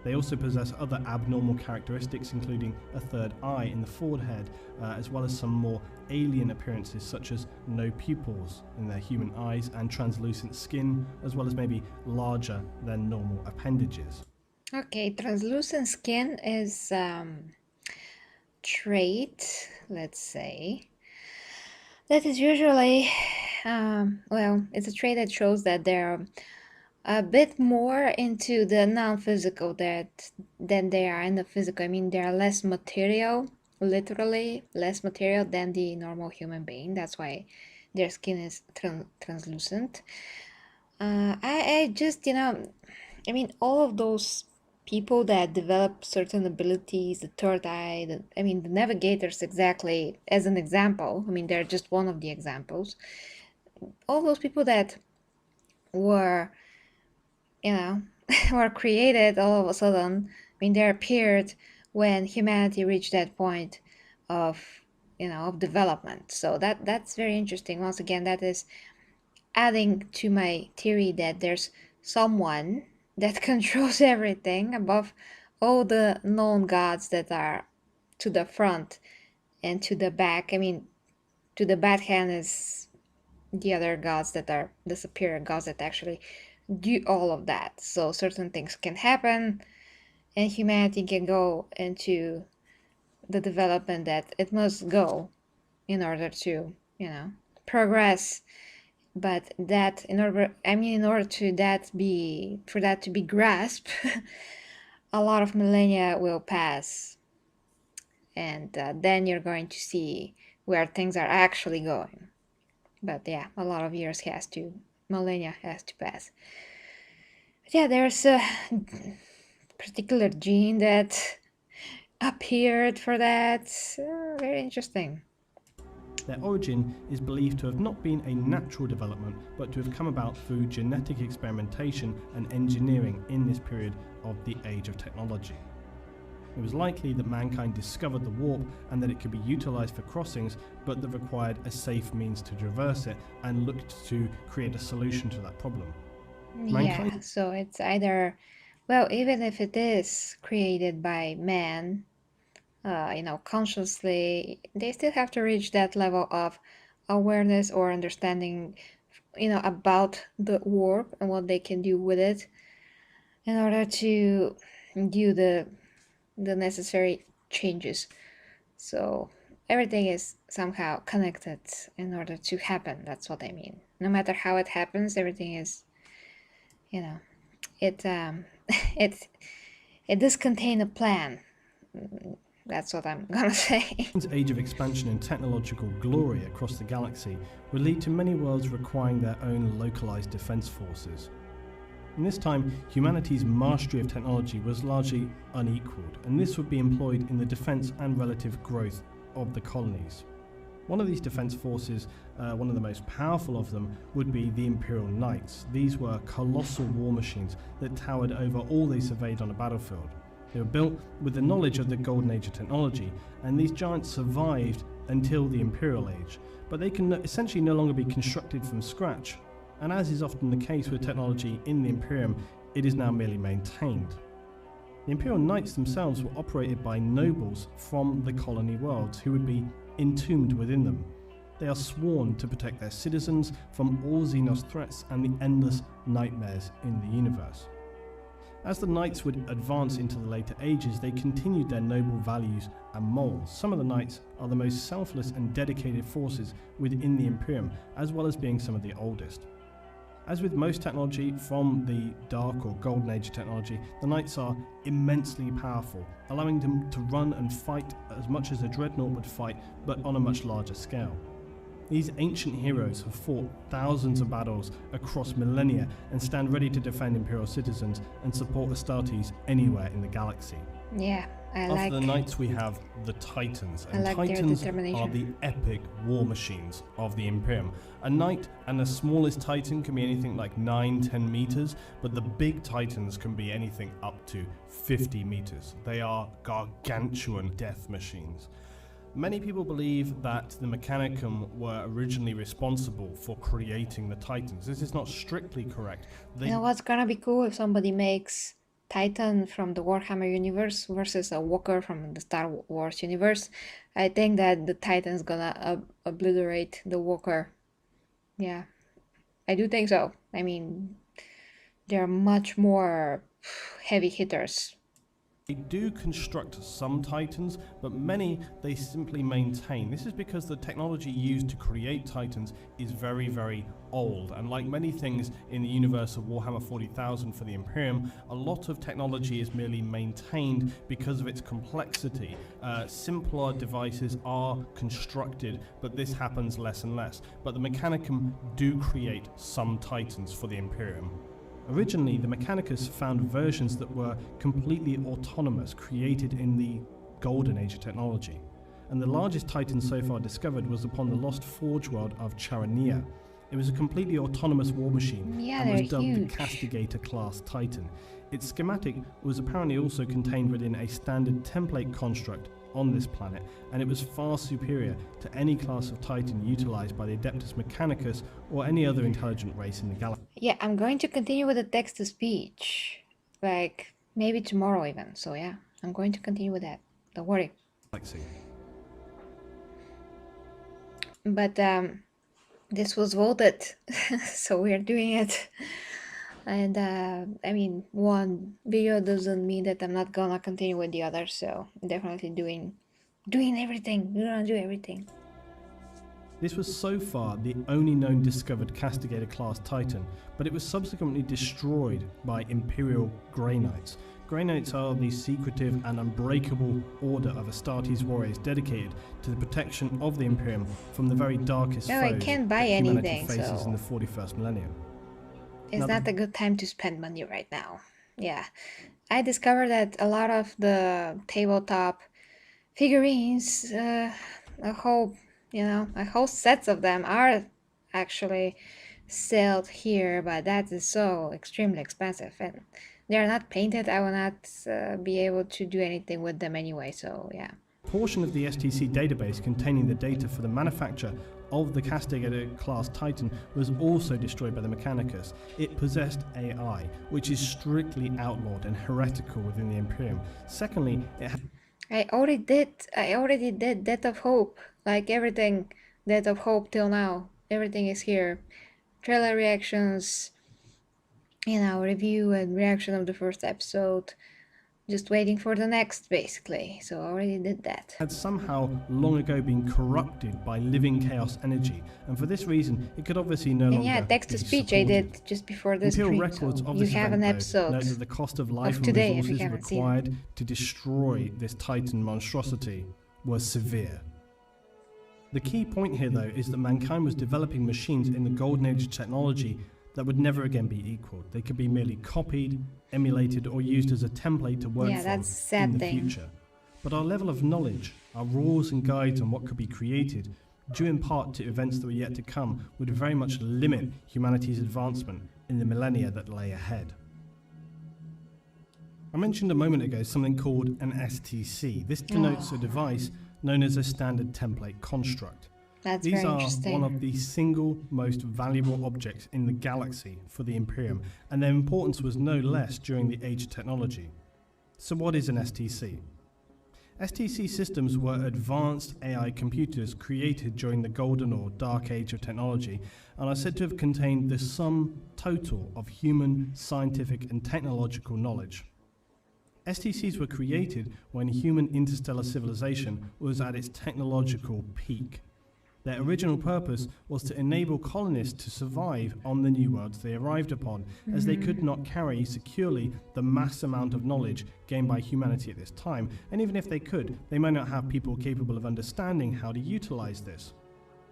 They also possess other abnormal characteristics, including a third eye in the forehead, as well as some more alien appearances such as no pupils in their human eyes and translucent skin, as well as maybe larger than normal appendages. Okay, translucent skin is trait, let's say, that is usually, well, it's a trait that shows that they're a bit more into the non-physical than they are in the physical. I mean, they are less material, literally less material than the normal human being. That's why their skin is translucent. I just, I mean, all of those people that develop certain abilities, the third eye, the navigators, exactly as an example. I mean, they're just one of the examples. All those people that were, were created all of a sudden. I mean, they appeared when humanity reached that point of, of development. So that's very interesting. Once again, that is adding to my theory that there's someone that controls everything above all the known gods that are to the front and to the back. I mean, to the backhand is the other gods that are the superior gods that actually do all of that. So certain things can happen and humanity can go into the development that it must go in order to, progress. But that in order to for that to be grasped, a lot of millennia will pass, and then you're going to see where things are actually going. But yeah, a lot of millennia has to pass. But yeah, there's a particular gene that appeared for that. Very interesting. Their origin is believed to have not been a natural development, but to have come about through genetic experimentation and engineering in this period of the age of technology. It was likely that mankind discovered the warp and that it could be utilized for crossings, but that required a safe means to traverse it and looked to create a solution to that problem. Yeah, so it's either, well, even if it is created by man, consciously, they still have to reach that level of awareness or understanding, about the warp and what they can do with it in order to do the necessary changes. So everything is somehow connected in order to happen. That's what I mean. No matter how it happens, everything is, it does contain a plan. That's what I'm gonna say. This age of expansion and technological glory across the galaxy would lead to many worlds requiring their own localized defense forces. In this time, humanity's mastery of technology was largely unequaled, and this would be employed in the defense and relative growth of the colonies. One of these defense forces, one of the most powerful of them, would be the Imperial Knights. These were colossal war machines that towered over all they surveyed on a battlefield. They were built with the knowledge of the golden age of technology, and these giants survived until the Imperial Age, but they can essentially no longer be constructed from scratch. And as is often the case with technology in the Imperium, it is now merely maintained. The Imperial Knights themselves were operated by nobles from the colony worlds who would be entombed within them. They are sworn to protect their citizens from all Xenos threats and the endless nightmares in the universe. As the Knights would advance into the later ages, they continued their noble values and morals. Some of the Knights are the most selfless and dedicated forces within the Imperium, as well as being some of the oldest. As with most technology from the Dark or Golden Age technology, the Knights are immensely powerful, allowing them to run and fight as much as a Dreadnought would fight, but on a much larger scale. These ancient heroes have fought thousands of battles across millennia and stand ready to defend Imperial citizens and support Astartes anywhere in the galaxy. Yeah, After the Knights we have the Titans, and Titans are the epic war machines of the Imperium. A Knight and the smallest Titan can be anything like 9-10 meters, but the big Titans can be anything up to 50 meters. They are gargantuan death machines. Many people believe that the Mechanicum were originally responsible for creating the Titans. This is not strictly correct. You know what's gonna be cool if somebody makes Titan from the Warhammer universe versus a Walker from the Star Wars universe? I think that the Titan's gonna obliterate the Walker. Yeah, I do think so. I mean, they're much more heavy hitters. They do construct some Titans, but many they simply maintain. This is because the technology used to create Titans is very, very old, and like many things in the universe of Warhammer 40,000 for the Imperium, a lot of technology is merely maintained because of its complexity. Simpler devices are constructed, but this happens less and less. But the Mechanicum do create some Titans for the Imperium. Originally, the Mechanicus found versions that were completely autonomous, created in the Golden Age of technology. And the largest Titan so far discovered was upon the lost forge world of Charania. It was a completely autonomous war machine and was dubbed the Castigator class Titan. Its schematic was apparently also contained within a standard template construct on this planet, and it was far superior to any class of Titan utilized by the Adeptus Mechanicus or any other intelligent race in the galaxy. Yeah, I'm going to continue with the text-to-speech, like maybe tomorrow even. So yeah, I'm going to continue with that. Don't worry. But this was voted, so we're doing it. And I mean, one video doesn't mean that I'm not gonna continue with the other, so I'm definitely doing everything. We're gonna do everything. This was so far the only known discovered Castigator class Titan, but it was subsequently destroyed by Imperial Grey Knights. Grey Knights are the secretive and unbreakable order of Astartes warriors dedicated to the protection of the Imperium from the very darkest foes I can't buy that humanity anything, faces so in the 41st millennium. it's not a good time to spend money right now. Yeah, I discovered that a lot of the tabletop figurines, a whole sets of them are actually sold here, but that is so extremely expensive, and they are not painted. I will not be able to do anything with them anyway, so yeah. A portion of the STC database containing the data for the manufacture of the Castigator class Titan was also destroyed by the Mechanicus. It possessed AI, which is strictly outlawed and heretical within the Imperium. Secondly, it had I already did Death of Hope, like everything Death of Hope till now. Everything is here. Trailer reactions, review and reaction of the first episode. Just waiting for the next, basically. So I already did that. Had somehow long ago been corrupted by living chaos energy, and for this reason, it could obviously no longer. And yeah, text-to-speech I did just before this stream. Records so of you this have event, an episode note that the cost of life and today, resources required to destroy this Titan monstrosity was severe. The key point here, though, is that mankind was developing machines in the Golden Age of technology that would never again be equaled. They could be merely copied, emulated, or used as a template to work from in the future. But our level of knowledge, our rules and guides on what could be created, due in part to events that were yet to come, would very much limit humanity's advancement in the millennia that lay ahead. I mentioned a moment ago something called an STC. This denotes a device known as a standard template construct. These are one of the single most valuable objects in the galaxy for the Imperium, and their importance was no less during the Age of Technology. So what is an STC? STC Systems were advanced AI computers created during the golden or dark age of technology and are said to have contained the sum total of human, scientific and technological knowledge. STCs were created when human interstellar civilization was at its technological peak. Their original purpose was to enable colonists to survive on the new worlds they arrived upon, as they could not carry securely the mass amount of knowledge gained by humanity at this time, and even if they could, they might not have people capable of understanding how to utilize this.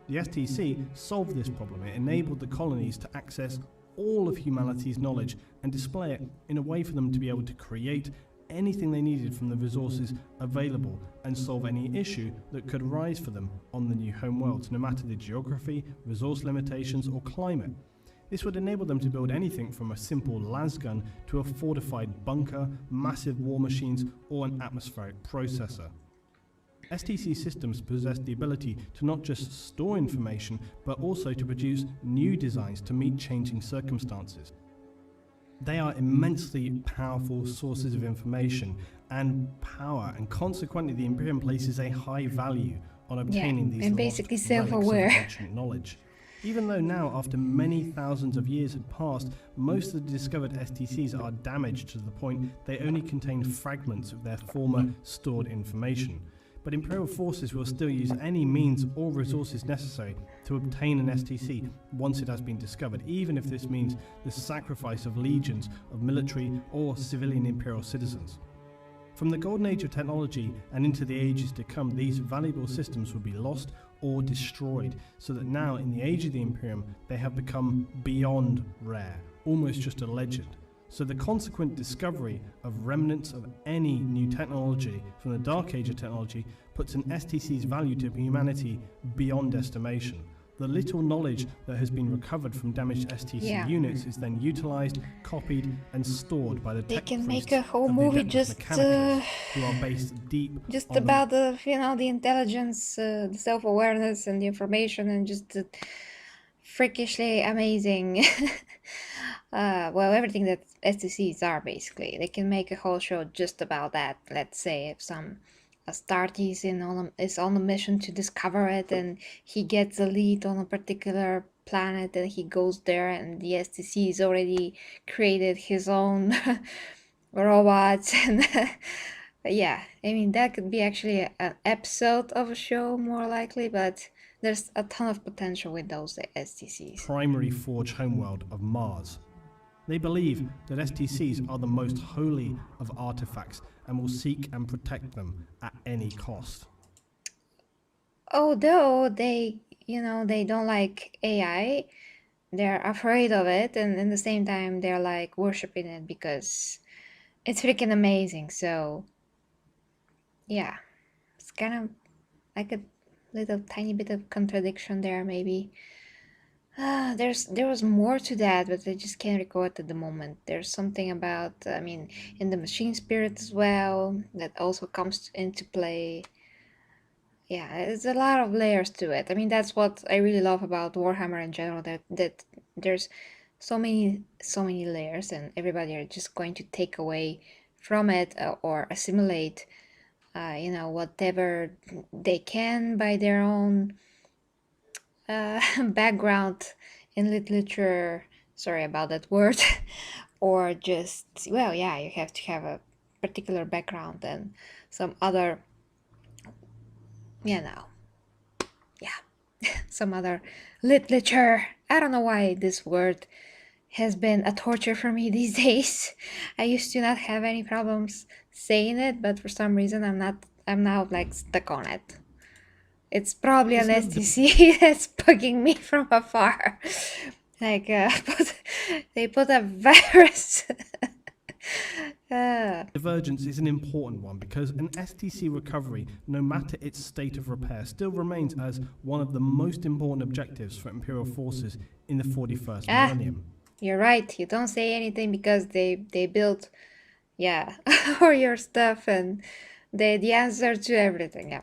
The STC solved this problem. It enabled the colonies to access all of humanity's knowledge and display it in a way for them to be able to create anything they needed from the resources available and solve any issue that could arise for them on the new home worlds, no matter the geography, resource limitations or climate. This would enable them to build anything from a simple lasgun to a fortified bunker, massive war machines or an atmospheric processor. STC Systems possess the ability to not just store information but also to produce new designs to meet changing circumstances. They are immensely powerful sources of information and power, and consequently the Imperium places a high value on obtaining these and basically lost relics of self-aware. ancient knowledge. Even though now, after many thousands of years had passed, most of the discovered STCs are damaged to the point they only contain fragments of their former stored information. But Imperial forces will still use any means or resources necessary to obtain an STC once it has been discovered, even if this means the sacrifice of legions of military or civilian Imperial citizens. From the golden age of technology and into the ages to come, these valuable systems will be lost or destroyed, so that now in the age of the Imperium they have become beyond rare, almost just a legend. So the consequent discovery of remnants of any new technology from the dark age of technology puts an STC's value to humanity beyond estimation. The little knowledge that has been recovered from damaged STC units is then utilized, copied, and stored by the They tech can priests make a whole of the movie Adeptus just Mechanicus, who are based deep on about the the intelligence, the self-awareness and the information, and just the freakishly amazing well, everything that STCs are. Basically they can make a whole show just about that. Let's say if some Astartes is on a mission to discover it, and he gets a lead on a particular planet, and he goes there, and the STC has already created his own robots, and yeah, I mean that could be actually an episode of a show more likely, but there's a ton of potential with those STCs. primary forge homeworld of Mars. They believe that STCs are the most holy of artifacts and will seek and protect them at any cost. Although they, they don't like AI, they're afraid of it, and at the same time they're like worshiping it because it's freaking amazing. So yeah, it's kind of like a little tiny bit of contradiction there, maybe. There was more to that, but I just can't recall it at the moment. There's something about, I mean, in the machine spirit as well, that also comes into play. Yeah, there's a lot of layers to it. I mean, that's what I really love about Warhammer in general, that there's so many layers, and everybody are just going to take away from it or assimilate, whatever they can by their own background in literature. Sorry about that word. Or just, well, yeah, you have to have a particular background and some other, some other literature. I don't know why this word has been a torture for me these days. I used to not have any problems saying it, but for some reason I'm now like stuck on it. It's probably an STC that's bugging me from afar. Like, they put a virus. Divergence is an important one because an STC recovery, no matter its state of repair, still remains as one of the most important objectives for Imperial forces in the 41st millennium. You're right. You don't say anything because they built, all your stuff, and they the answer to everything. Yeah.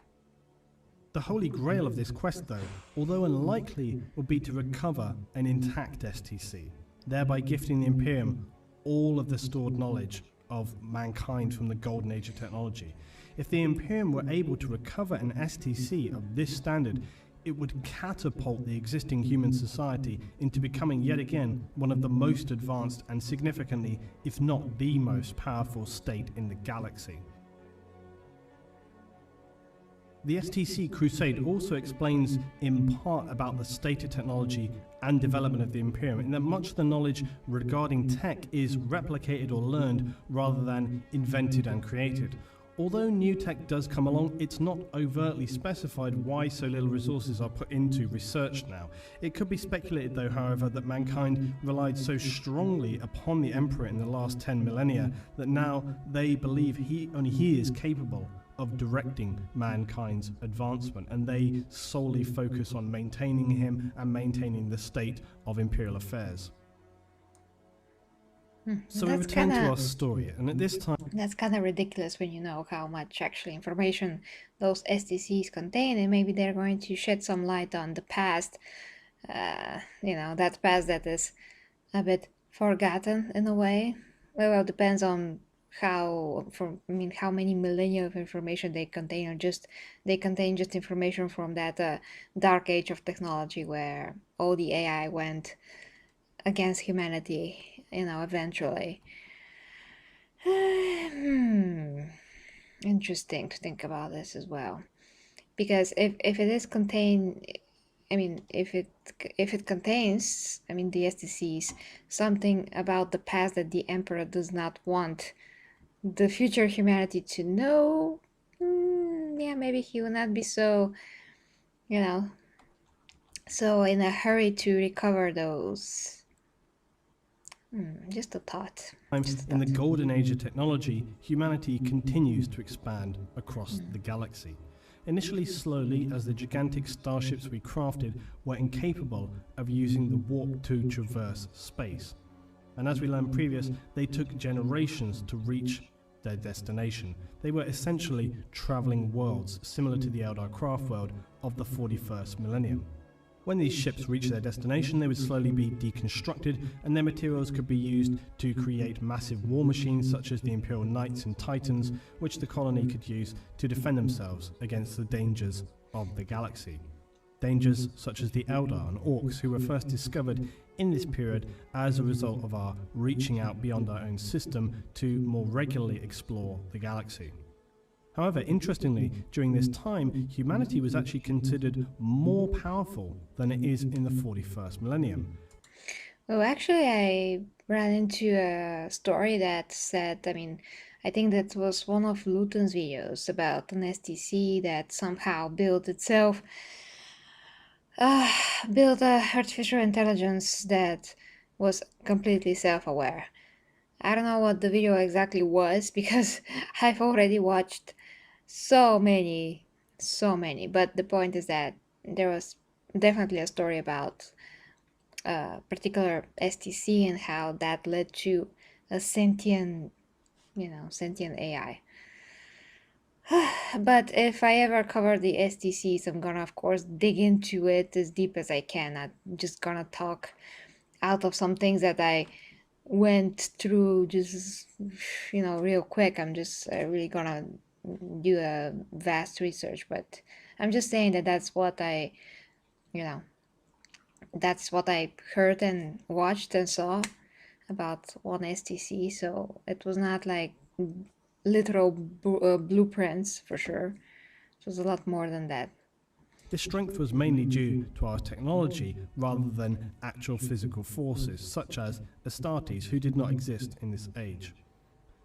The holy grail of this quest, though, although unlikely, would be to recover an intact STC, thereby gifting the Imperium all of the stored knowledge of mankind from the golden age of technology. If the Imperium were able to recover an STC of this standard, it would catapult the existing human society into becoming yet again one of the most advanced and significantly, if not the most powerful state in the galaxy. The STC Crusade also explains in part about the state of technology and development of the Imperium, in that much of the knowledge regarding tech is replicated or learned rather than invented and created. Although new tech does come along, it's not overtly specified why so little resources are put into research now. It could be speculated though, however, that mankind relied so strongly upon the Emperor in the last 10 millennia that now they believe only he is capable of directing mankind's advancement, and they solely focus on maintaining him and maintaining the state of imperial affairs. So we return to our story, and at this time... That's kind of ridiculous when you know how much actually information those STCs contain, and maybe they're going to shed some light on the past, that past that is a bit forgotten in a way. Well, it depends on how many millennia of information they contain, or they contain just information from that dark age of technology where all the AI went against humanity, eventually. Interesting to think about this as well, because if it is contained, if it contains, the STCs, something about the past that the Emperor does not want the future humanity to know, maybe he will not be so, so in a hurry to recover those. Just a thought. In the golden age of technology, humanity continues to expand across the galaxy. Initially slowly, as the gigantic starships we crafted were incapable of using the warp to traverse space. And as we learned previous, they took generations to reach their destination. They were essentially traveling worlds, similar to the Eldar craft world of the 41st millennium. When these ships reached their destination, they would slowly be deconstructed, and their materials could be used to create massive war machines such as the Imperial Knights and Titans, which the colony could use to defend themselves against the dangers of the galaxy. Dangers such as the Eldar and Orcs, who were first discovered in this period as a result of our reaching out beyond our own system to more regularly explore the galaxy. However, interestingly, during this time, humanity was actually considered more powerful than it is in the 41st millennium. Well, actually, I ran into a story that said, I think that was one of Luetin's videos about an STC that somehow built itself, built a artificial intelligence that was completely self-aware. I don't know what the video exactly was, because I've already watched so many, but the point is that there was definitely a story about a particular STC and how that led to a sentient AI. But if I ever cover the STCs, I'm gonna of course dig into it as deep as I can. I'm just gonna talk out of some things that I went through just real quick. I'm just really gonna do a vast research, but I'm just saying that that's what I heard and watched and saw about one STC. So it was not like literal blueprints for sure. It was a lot more than that. This strength was mainly due to our technology rather than actual physical forces, such as Astartes, who did not exist in this age.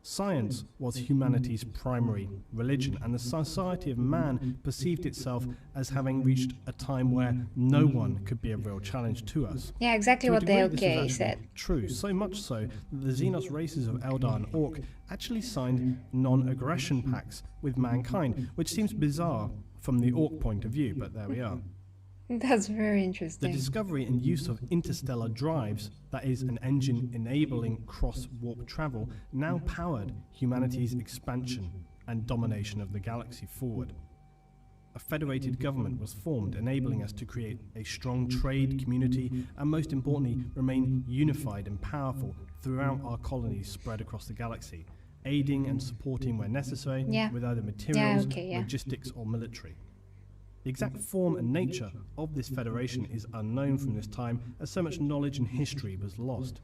Science was humanity's primary religion, and the society of man perceived itself as having reached a time where no one could be a real challenge to us. Yeah, exactly what the LK said. True, so much so that the Xenos races of Eldar and Orc actually signed non-aggression pacts with mankind, which seems bizarre from the Orc point of view, but there we are. That's very interesting. The discovery and use of interstellar drives, that is, an engine enabling cross-warp travel, now powered humanity's expansion and domination of the galaxy forward. A federated government was formed, enabling us to create a strong trade community and, most importantly, remain unified and powerful throughout our colonies spread across the galaxy. aiding and supporting where necessary Yeah. with either Yeah, materials, okay, yeah. logistics, or military. The exact form and nature of this federation is unknown from this time, as so much knowledge and history was lost.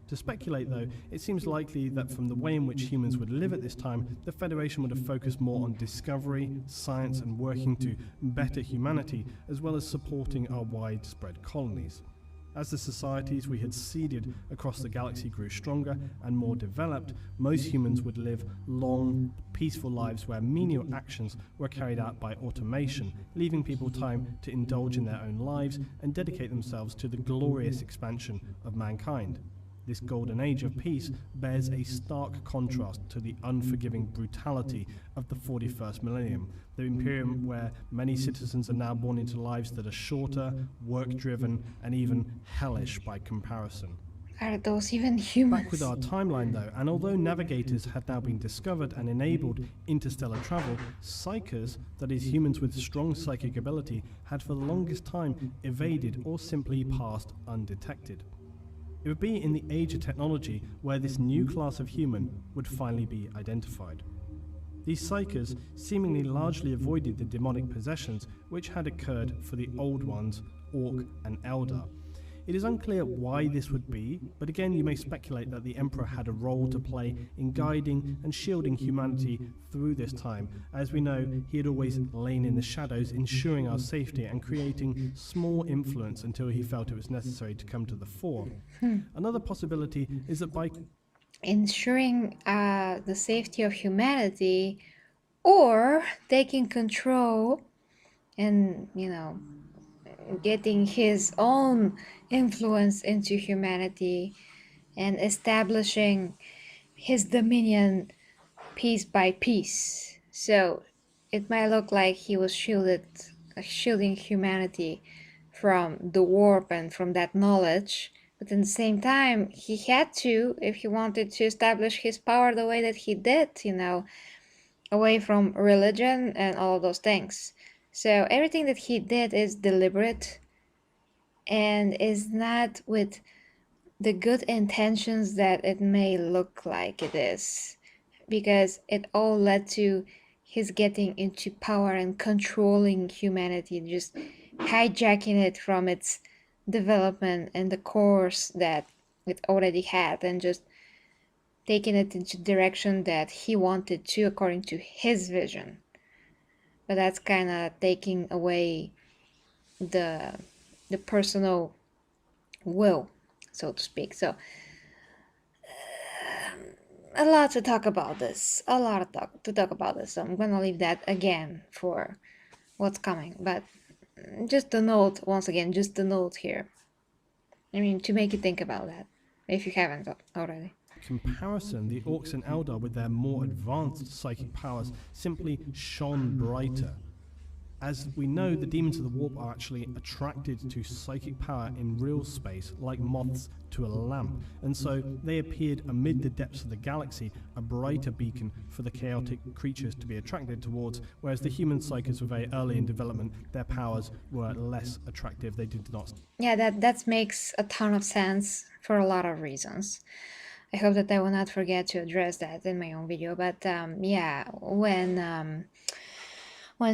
To speculate, though, it seems likely that from the way in which humans would live at this time, the Federation would have focused more on discovery, science, and working to better humanity, as well as supporting our widespread colonies. As the societies we had seeded across the galaxy grew stronger and more developed, most humans would live long, peaceful lives where menial actions were carried out by automation, leaving people time to indulge in their own lives and dedicate themselves to the glorious expansion of mankind. This golden age of peace bears a stark contrast to the unforgiving brutality of the 41st millennium, the Imperium where many citizens are now born into lives that are shorter, work-driven, and even hellish by comparison. Are those even humans? Back with our timeline though, and although navigators had now been discovered and enabled interstellar travel, psychers, that is humans with strong psychic ability, had for the longest time evaded or simply passed undetected. It would be in the age of technology where this new class of human would finally be identified. These psychers seemingly largely avoided the demonic possessions which had occurred for the old ones, Orc and Eldar. It is unclear why this would be, but again you may speculate that the Emperor had a role to play in guiding and shielding humanity through this time. As we know, he had always lain in the shadows, ensuring our safety and creating small influence until he felt it was necessary to come to the fore. Another possibility is that by ensuring the safety of humanity, or taking control and, getting his own influence into humanity and establishing his dominion piece by piece. So it might look like he was shielding humanity from the warp and from that knowledge, but at the same time he had to, if he wanted to establish his power the way that he did, away from religion and all of those things. So everything that he did is deliberate and is not with the good intentions that it may look like it is, because it all led to his getting into power and controlling humanity, just hijacking it from its development and the course that it already had, and just taking it into direction that he wanted to according to his vision. But that's kind of taking away the personal will, so to speak. So a lot to talk about this, a lot to talk about this. So I'm gonna leave that again for what's coming. But just a note, once again, just a note here. I mean, to make you think about that, if you haven't already. comparison, the Orcs and Eldar, with their more advanced psychic powers, simply shone brighter. As we know, the demons of the warp are actually attracted to psychic power in real space, like moths to a lamp, and so they appeared amid the depths of the galaxy, a brighter beacon for the chaotic creatures to be attracted towards, whereas the human psychers were very early in development, their powers were less attractive, they did not. Yeah, that makes a ton of sense for a lot of reasons. I hope that I will not forget to address that in my own video, but yeah, when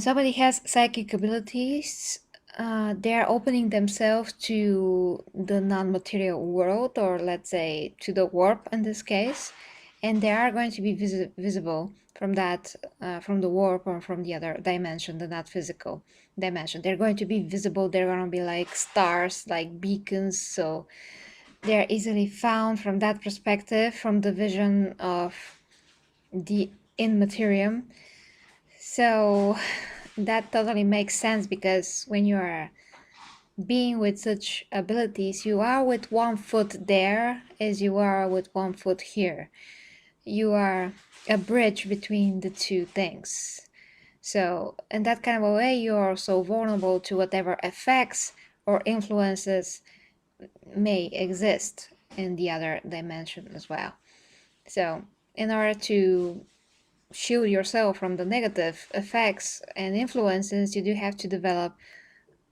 somebody has psychic abilities, they are opening themselves to the non-material world, or let's say to the warp in this case, and they are going to be visible from that, from the warp or from the other dimension, the not physical dimension. They're going to be visible. They're going to be like stars, like beacons. So they're easily found from that perspective, from the vision of the immaterium. So that totally makes sense, because when you are being with such abilities, you are with one foot there as you are with one foot here. You are a bridge between the two things. So in that kind of a way, you are also vulnerable to whatever effects or influences may exist in the other dimension as well. So in order to shield yourself from the negative effects and influences, you do have to develop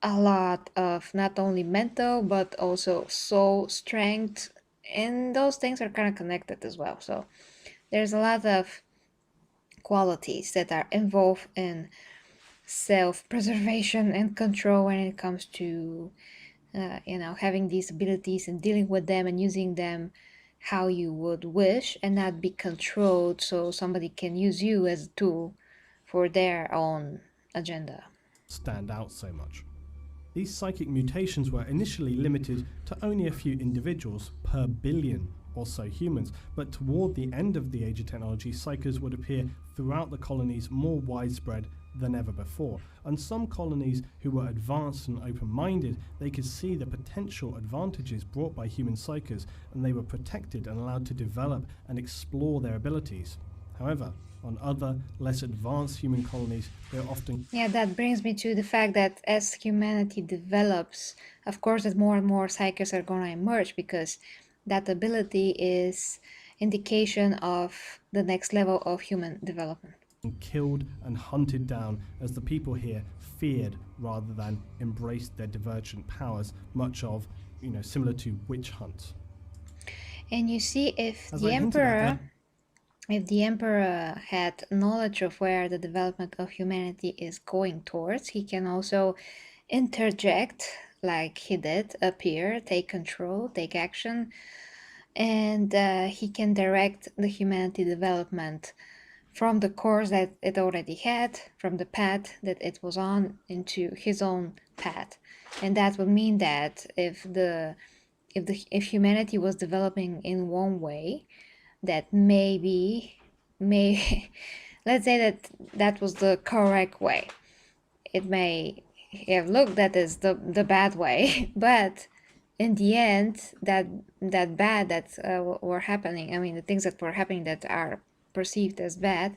a lot of not only mental but also soul strength, and those things are kind of connected as well. So there's a lot of qualities that are involved in self-preservation and control when it comes to having these abilities and dealing with them and using them how you would wish and not be controlled so somebody can use you as a tool for their own agenda. Stand out so much. These psychic mutations were initially limited to only a few individuals per billion or so humans, but toward the end of the age of technology, psychers would appear throughout the colonies more widespread than ever before. And some colonies who were advanced and open-minded, they could see the potential advantages brought by human psychers, and they were protected and allowed to develop and explore their abilities. However, on other, less advanced human colonies, they're often... Yeah, that brings me to the fact that as humanity develops, of course that more and more psychers are going to emerge because that ability is indication of the next level of human development. Killed and hunted down as the people here feared rather than embraced their divergent powers, much of, similar to witch hunts. And you see, if As the I hinted at, emperor had knowledge of where the development of humanity is going towards, he can also interject, like he did, appear, take control, take action, and he can direct the humanity development from the course that it already had, from the path that it was on, into his own path. And that would mean that if humanity was developing in one way, that maybe let's say that was the correct way. It may have looked that is the bad way, but in the end, that bad that were happening, I mean, the things that were happening that are perceived as bad,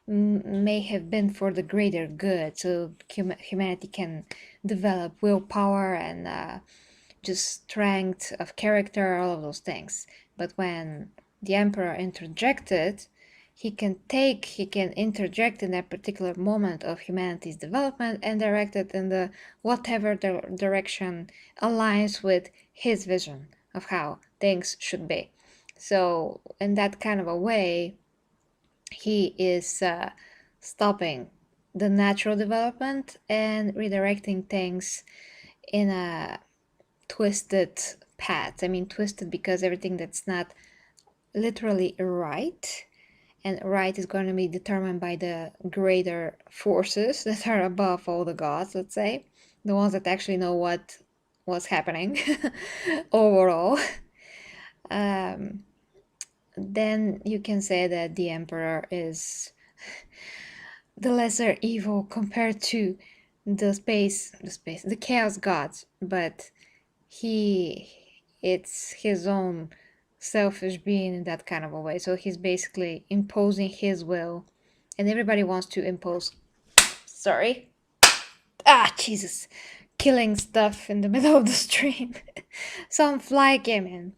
may have been for the greater good. So humanity can develop willpower and just strength of character, all of those things. But when the emperor interjected, he can interject in that particular moment of humanity's development and direct it in the whatever direction aligns with his vision of how things should be. So in that kind of a way, he is stopping the natural development and redirecting things in a twisted path. I mean, twisted because everything that's not literally right, and right is going to be determined by the greater forces that are above all the gods, let's say, the ones that actually know what's happening overall. Then you can say that the emperor is the lesser evil compared to the chaos gods, but it's his own selfish being in that kind of a way. So he's basically imposing his will, and everybody wants to impose. Sorry. Jesus. Killing stuff in the middle of the stream. Some fly came in.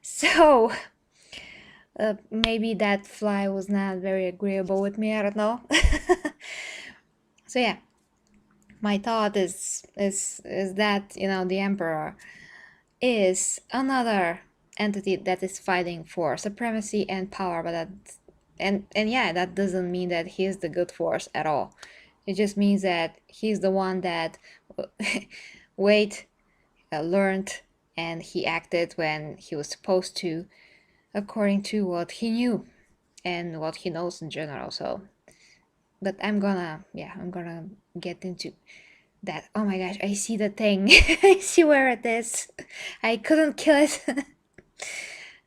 So maybe that fly was not very agreeable with me. I don't know. So yeah, my thought is that the emperor is another entity that is fighting for supremacy and power, but that doesn't mean that he's the good force at all. It just means that he's the one that learned, and he acted when he was supposed to, according to what he knew and what he knows in general. So, but I'm gonna get into that. Oh my gosh, I see the thing. I see where it is. I couldn't kill it.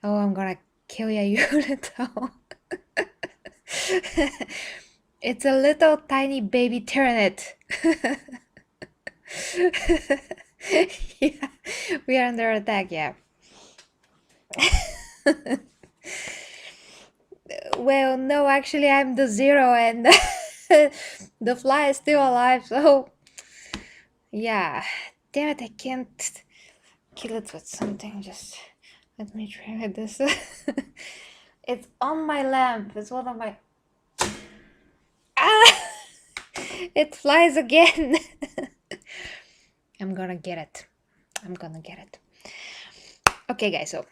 Oh, I'm gonna kill you, you little. It's a little tiny baby Tyranid. Yeah, we are under attack, yeah. Well, no, actually I'm the zero and the fly is still alive, so yeah. Damn it, I can't kill it with something. Just let me try with this. It's on my lamp. It's one of my... Ah! It flies again. I'm gonna get it. Okay, guys, so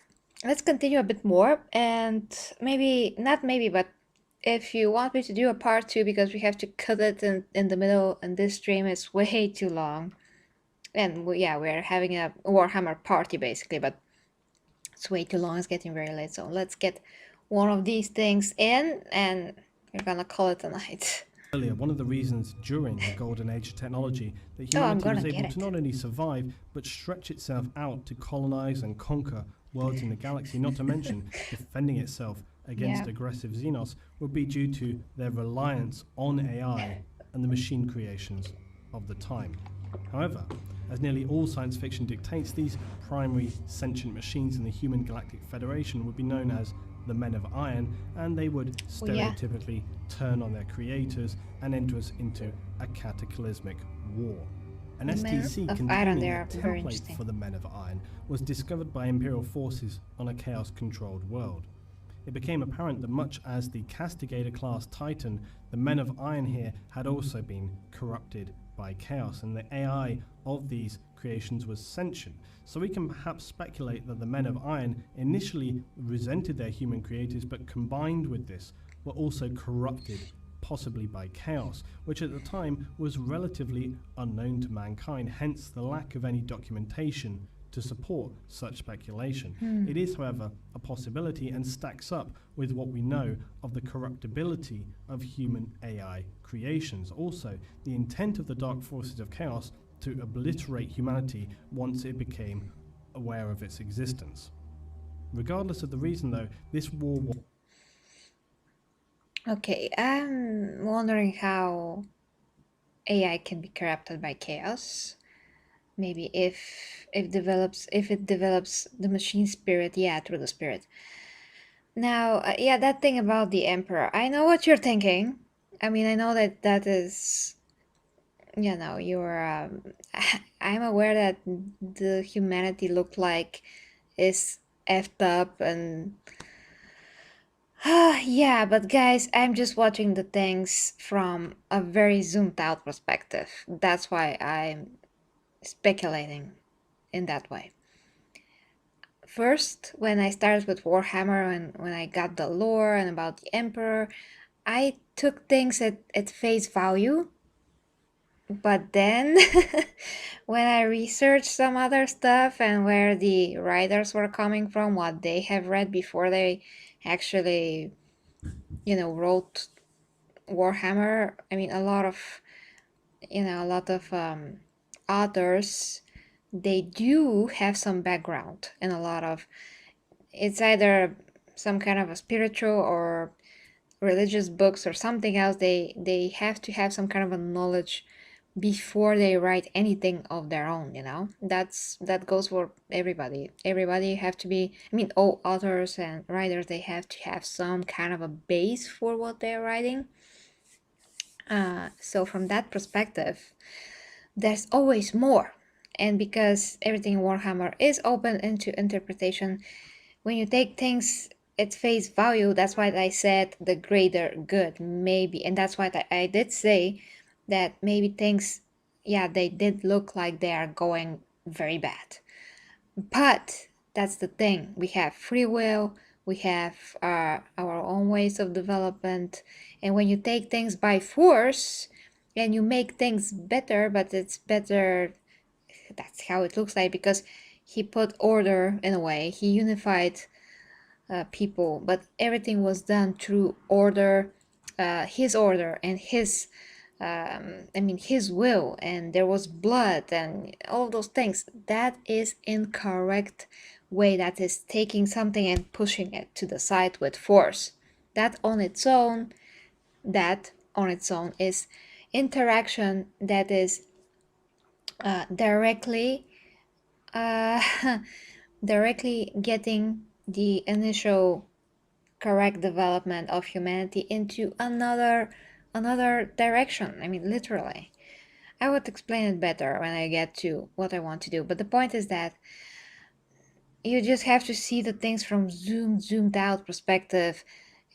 let's continue a bit more, and maybe not maybe, but if you want me to do a part two, because we have to cut it in the middle, and this stream is way too long. And yeah, we're having a Warhammer party basically, but it's way too long. It's getting very late, so let's get one of these things in, and we're gonna call it a night. Earlier, one of the reasons during the golden age of technology that Oh, I'm humanity was gonna able get to it. not only survive but stretch itself out to colonize and conquer worlds in the galaxy, not to mention defending itself against Yeah. aggressive Xenos, would be due to their reliance on AI and the machine creations of the time. However, as nearly all science fiction dictates, these primary sentient machines in the Human Galactic Federation would be known as the Men of Iron, and they would Oh, yeah. stereotypically turn on their creators and enter us into a cataclysmic war. An The Men STC of Iron, containing they a are very template interesting. for the Men of Iron was discovered by Imperial forces on a chaos-controlled world. It became apparent that much as the Castigator class Titan, the Men of Iron here had also been corrupted by chaos, and the AI of these creations was sentient. So we can perhaps speculate that the Men of Iron initially resented their human creators, but combined with this were also corrupted, possibly by chaos, which at the time was relatively unknown to mankind, hence the lack of any documentation to support such speculation. It is, however, a possibility and stacks up with what we know of the corruptibility of human AI creations. Also, the intent of the dark forces of chaos to obliterate humanity once it became aware of its existence. Regardless of the reason, though, this war was Okay, I'm wondering how AI can be corrupted by chaos. Maybe if it develops the machine spirit, yeah, through the spirit. Now, yeah, that thing about the emperor, I know what you're thinking. I mean, I know that that is, you know, you're. I'm aware that the humanity looked like is effed up and. Yeah, but guys, I'm just watching the things from a very zoomed out perspective. That's why I'm speculating in that way. First, when I started with Warhammer and when I got the lore and about the Emperor, I took things at face value. But then, when I researched some other stuff and where the writers were coming from, what they have read before they actually, wrote Warhammer, I mean, a lot of authors, they do have some background and a lot of it's either some kind of a spiritual or religious books or something else. They have to have some kind of a knowledge before they write anything of their own, that goes for everybody have to be, I mean, all authors and writers, they have to have some kind of a base for what they're writing. So from that perspective, there's always more. And because everything in Warhammer is open into interpretation, when you take things at face value, that's why I said the greater good, maybe. And that's why I did say that maybe things, yeah, they did look like they are going very bad. But that's the thing. We have free will, we have our own ways of development. And when you take things by force and you make things better, but it's better, that's how it looks like, because he put order in a way, he unified people, but everything was done through order, his order and his, I mean, his will, and there was blood and all those things. That is incorrect way. That is taking something and pushing it to the side with force. That on its own, is interaction that is directly uh, directly getting the initial correct development of humanity into another direction. I mean, literally. I would explain it better when I get to what I want to do. But the point is that you just have to see the things from zoomed out perspective,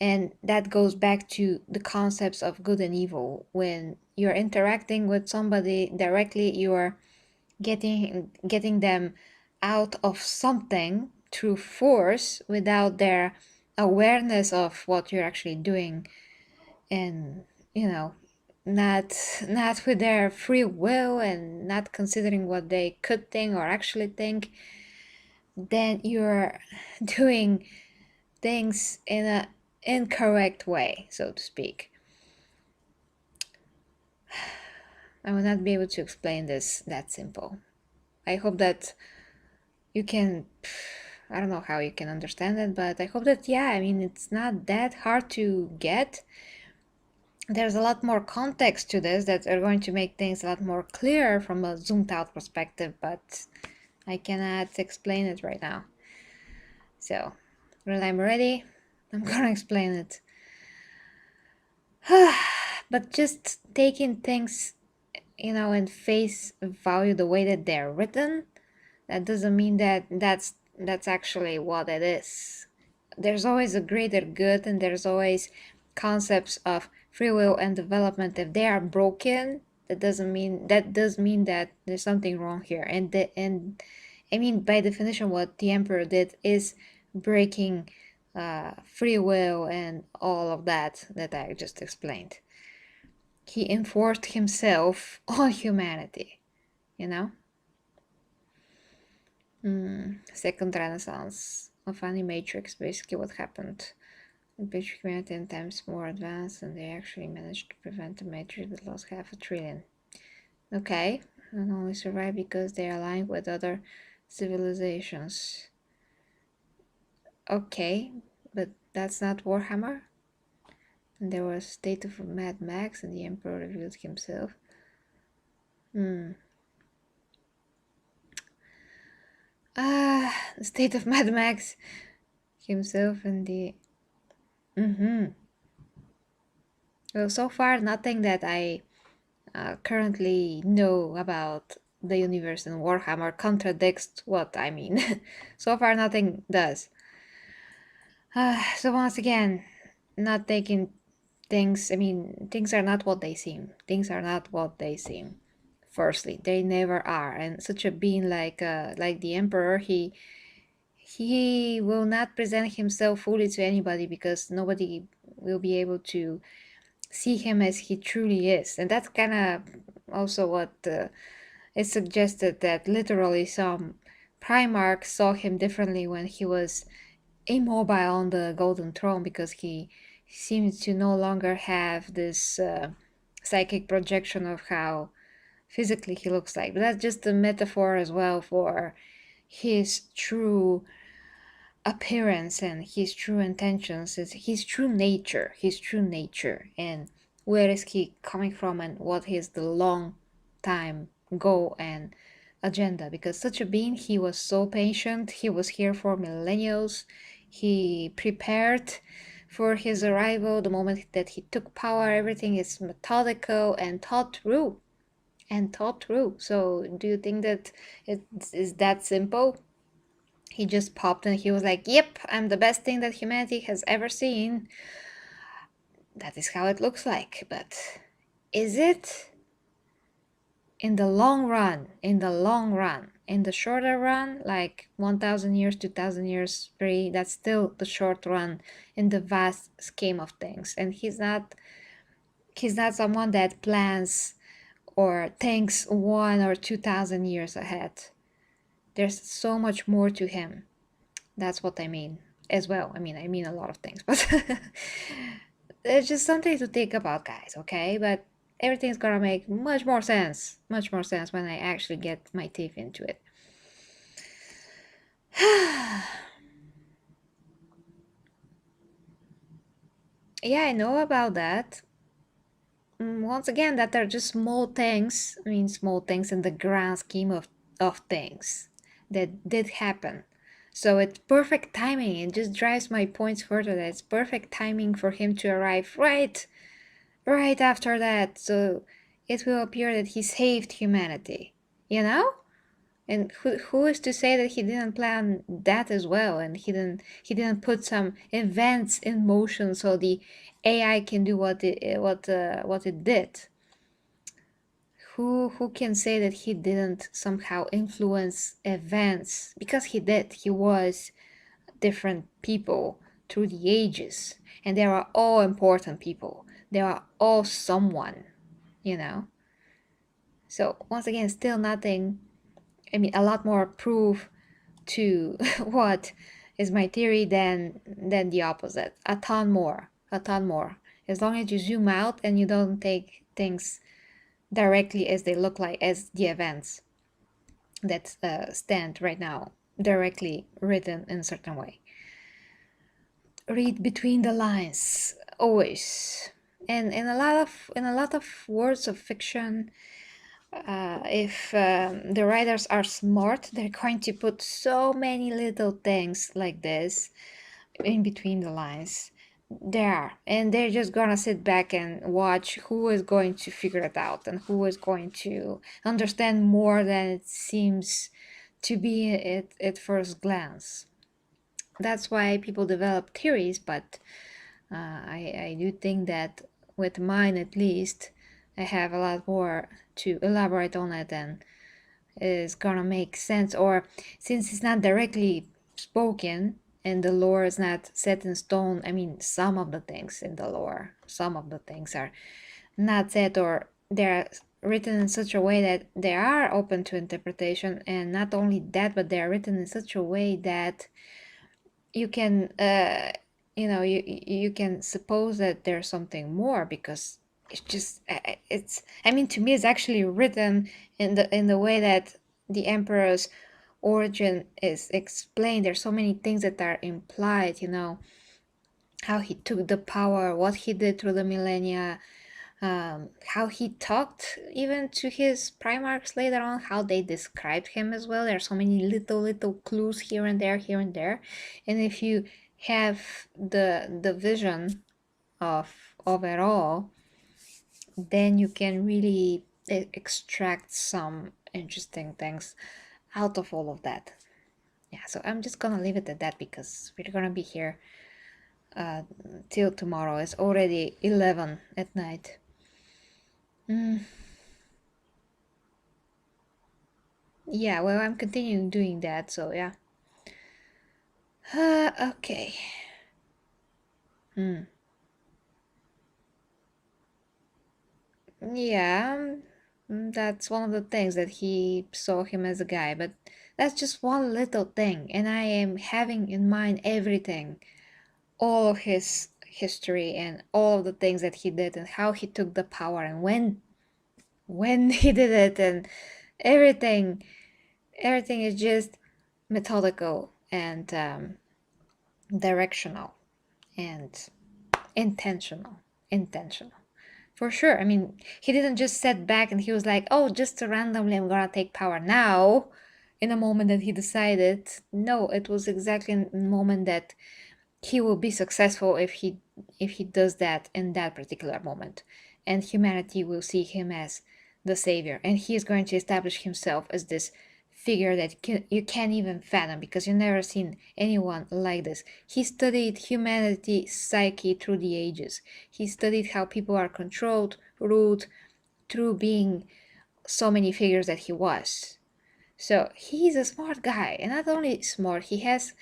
and that goes back to the concepts of good and evil. When you're interacting with somebody directly, you are getting them out of something through force without their awareness of what you're actually doing, and you know, not with their free will and not considering what they could think or actually think, then you're doing things in a incorrect way, so to speak. I will not be able to explain this that simple. I hope that you can, I don't know how you can understand it, but I hope that, yeah, I mean, it's not that hard to get. There's a lot more context to this that are going to make things a lot more clear from a zoomed out perspective, but I cannot explain it right now. So when I'm ready, I'm gonna explain it. But just taking things, in face value the way that they're written, that doesn't mean that that's actually what it is. There's always a greater good, and there's always concepts of free will and development. If they are broken, that does mean that there's something wrong here. And I mean, by definition, what the emperor did is breaking free will and all of that I just explained. He enforced himself on humanity, you know? Second renaissance of Animatrix, basically what happened. The basic humanity 10 times more advanced, and they actually managed to prevent the Matrix that lost half a trillion. Okay, and only survived because they are aligned with other civilizations. Okay, but that's not Warhammer? And there was a state of Mad Max, and the Emperor revealed himself. The state of Mad Max himself and the... Well, so far, nothing that I currently know about the universe in Warhammer contradicts what I mean. So far, nothing does. So once again, not taking things, I mean, things are not what they seem. Things are not what they seem. Firstly, they never are. And such a being like the Emperor, he will not present himself fully to anybody, because nobody will be able to see him as he truly is. And that's kind of also what it suggested, that literally some Primarchs saw him differently when he was immobile on the Golden Throne, because he seems to no longer have this psychic projection of how physically he looks like. But that's just a metaphor as well for his true appearance and his true intentions, is his true nature, and where is he coming from, and what is the long time goal and agenda. Because such a being, he was so patient, he was here for millennials, he prepared for his arrival. The moment that he took power, everything is methodical and thought through. So do you think that it is that simple? He just popped and he was like, yep, I'm the best thing that humanity has ever seen. That is how it looks like. But is it? In the long run, in the shorter run, like 1,000 years, 2,000 years, three, that's still the short run in the vast scheme of things. And he's not someone that plans or thinks 1 or 2,000 years ahead. There's so much more to him. That's what I mean as well. I mean a lot of things, but it's just something to think about, guys, okay? But everything's gonna make much more sense when I actually get my teeth into it. Yeah, I know about that. Once again, that are just small things. I mean, small things in the grand scheme of things that did happen. So it's perfect timing. It just drives my points further. That it's perfect timing for him to arrive right after that. So it will appear that he saved humanity. You know? And who is to say that he didn't plan that as well, and he didn't put some events in motion so the AI can do what it did? Who can say that he didn't somehow influence events? Because he did. He was different people through the ages, and they are all important people. They are all someone, you know. So once again, still nothing. I mean, a lot more proof to what is my theory than the opposite. A ton more, a ton more. As long as you zoom out and you don't take things directly as they look like, as the events that stand right now, directly written in a certain way. Read between the lines always. And in a lot of words of fiction, if the writers are smart, they're going to put so many little things like this in between the lines there, and they're just gonna sit back and watch who is going to figure it out and who is going to understand more than it seems to be at first glance. That's why people develop theories, but I do think that with mine at least, I have a lot more to elaborate on it and is gonna make sense. Or since it's not directly spoken and the lore is not set in stone, I mean, some of the things in the lore, some of the things are not set, or they're written in such a way that they are open to interpretation. And not only that, but they're written in such a way that you can you can suppose that there's something more, because it's just it's I mean, to me, it's actually written in the way that the emperor's origin is explained. There's so many things that are implied, how he took the power, what he did through the millennia, how he talked even to his primarchs later on, how they described him as well. There are so many little clues here and there, and if you have the vision of it all, then you can really extract some interesting things out of all of that. Yeah, so I'm just gonna leave it at that, because we're gonna be here till tomorrow. It's already 11 at night. Yeah, well, I'm continuing doing that, so yeah. Okay. Yeah, that's one of the things, that he saw him as a guy, but that's just one little thing, and I am having in mind everything, all of his history and all of the things that he did and how he took the power and when he did it, and everything everything is just methodical and directional and intentional for sure. I mean, he didn't just sit back and he was like, oh, just randomly I'm gonna take power now, in a moment that he decided. No, it was exactly in the moment that he will be successful if he does that in that particular moment, and humanity will see him as the savior, and he is going to establish himself as this figure that you can't even fathom, because you've never seen anyone like this. He studied humanity psyche through the ages. He studied how people are controlled, ruled, through being so many figures that he was. So he's a smart guy, and not only smart, he has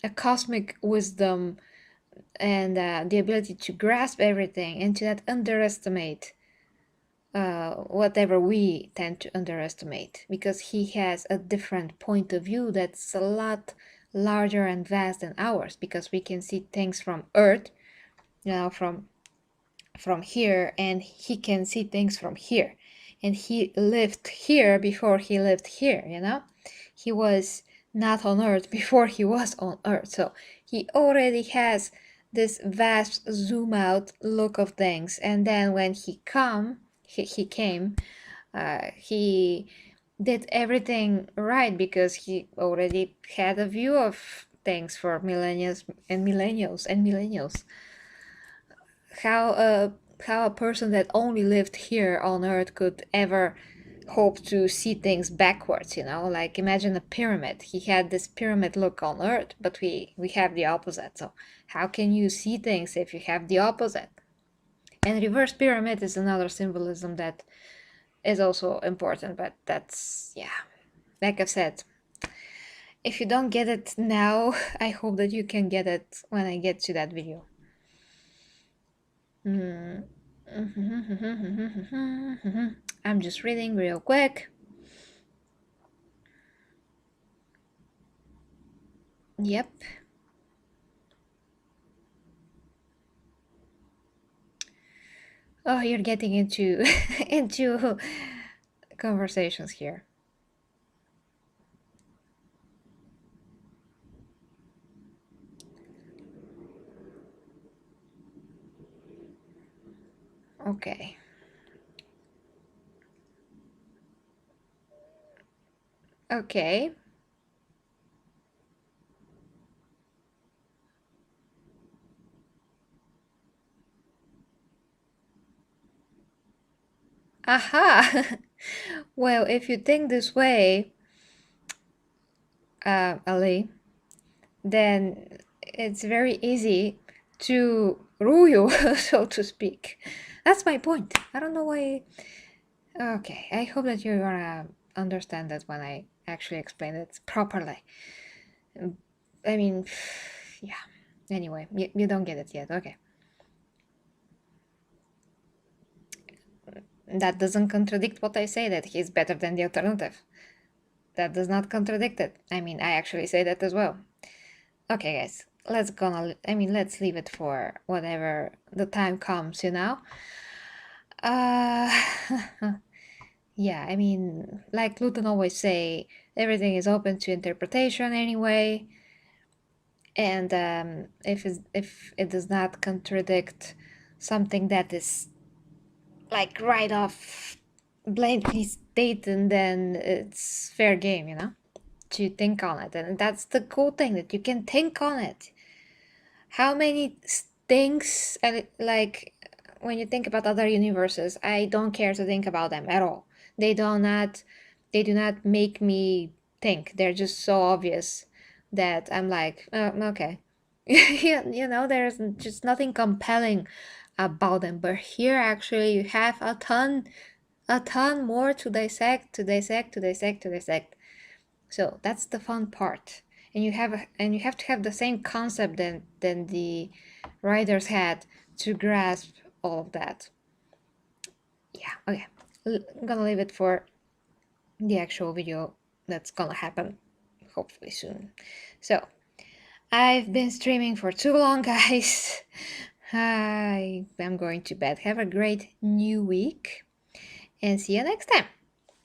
a cosmic wisdom and the ability to grasp everything and to not underestimate whatever we tend to underestimate, because he has a different point of view that's a lot larger and vast than ours, because we can see things from Earth, from here, and he can see things from here, and he lived here before he lived here. He was not on Earth before he was on Earth, so he already has this vast zoom out look of things. And then when he came, he did everything right, because he already had a view of things for millennia and millennials. How a person that only lived here on Earth could ever hope to see things backwards, like imagine a pyramid. He had this pyramid look on Earth, but we have the opposite. So how can you see things if you have the opposite? And reverse pyramid is another symbolism that is also important, but that's, yeah, like I've said, If you don't get it now, I hope that you can get it when I get to that video. I'm just reading real quick. Yep. Oh, you're getting into into conversations here. Okay. Okay. Aha. Well, if you think this way, Ali, then it's very easy to rule you, so to speak. That's my point. I don't know why. Okay, I hope that you're gonna understand that when I actually explain it properly. I mean, yeah. Anyway, you don't get it yet. Okay. That doesn't contradict what I say, that he's better than the alternative. That does not contradict it. I mean, I actually say that as well. Okay, guys, let's leave it for whatever the time comes, you know? Uh, yeah, I mean, like Luton always say, everything is open to interpretation anyway. And if it does not contradict something that is like right off blatantly stated, then it's fair game, you know, to think on it. And that's the cool thing, that you can think on it. How many things, like when you think about other universes, I don't care to think about them at all. They do not make me think. They're just so obvious that I'm like, okay. You know, there's just nothing compelling about them. But here actually you have a ton more to dissect, to dissect, to dissect, to dissect. So that's the fun part. And you have to have the same concept than the writers had to grasp all of that. Yeah, okay. I'm gonna leave it for the actual video that's gonna happen hopefully soon. So I've been streaming for too long, guys. I am going to bed. Have a great new week and see you next time.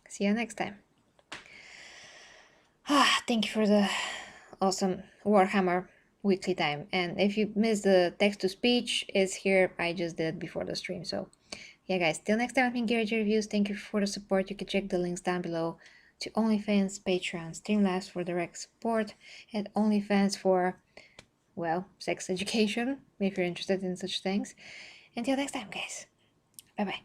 See you next time. Thank you for the awesome Warhammer weekly time. And if you missed the text to speech, it's here. I just did before the stream. So yeah, guys, till next time, I've been Garage Reviews. Thank you for the support. You can check the links down below to OnlyFans, Patreon, Streamlabs for direct support, and OnlyFans for, well, sex education if you're interested in such things. Until next time, guys. Bye bye.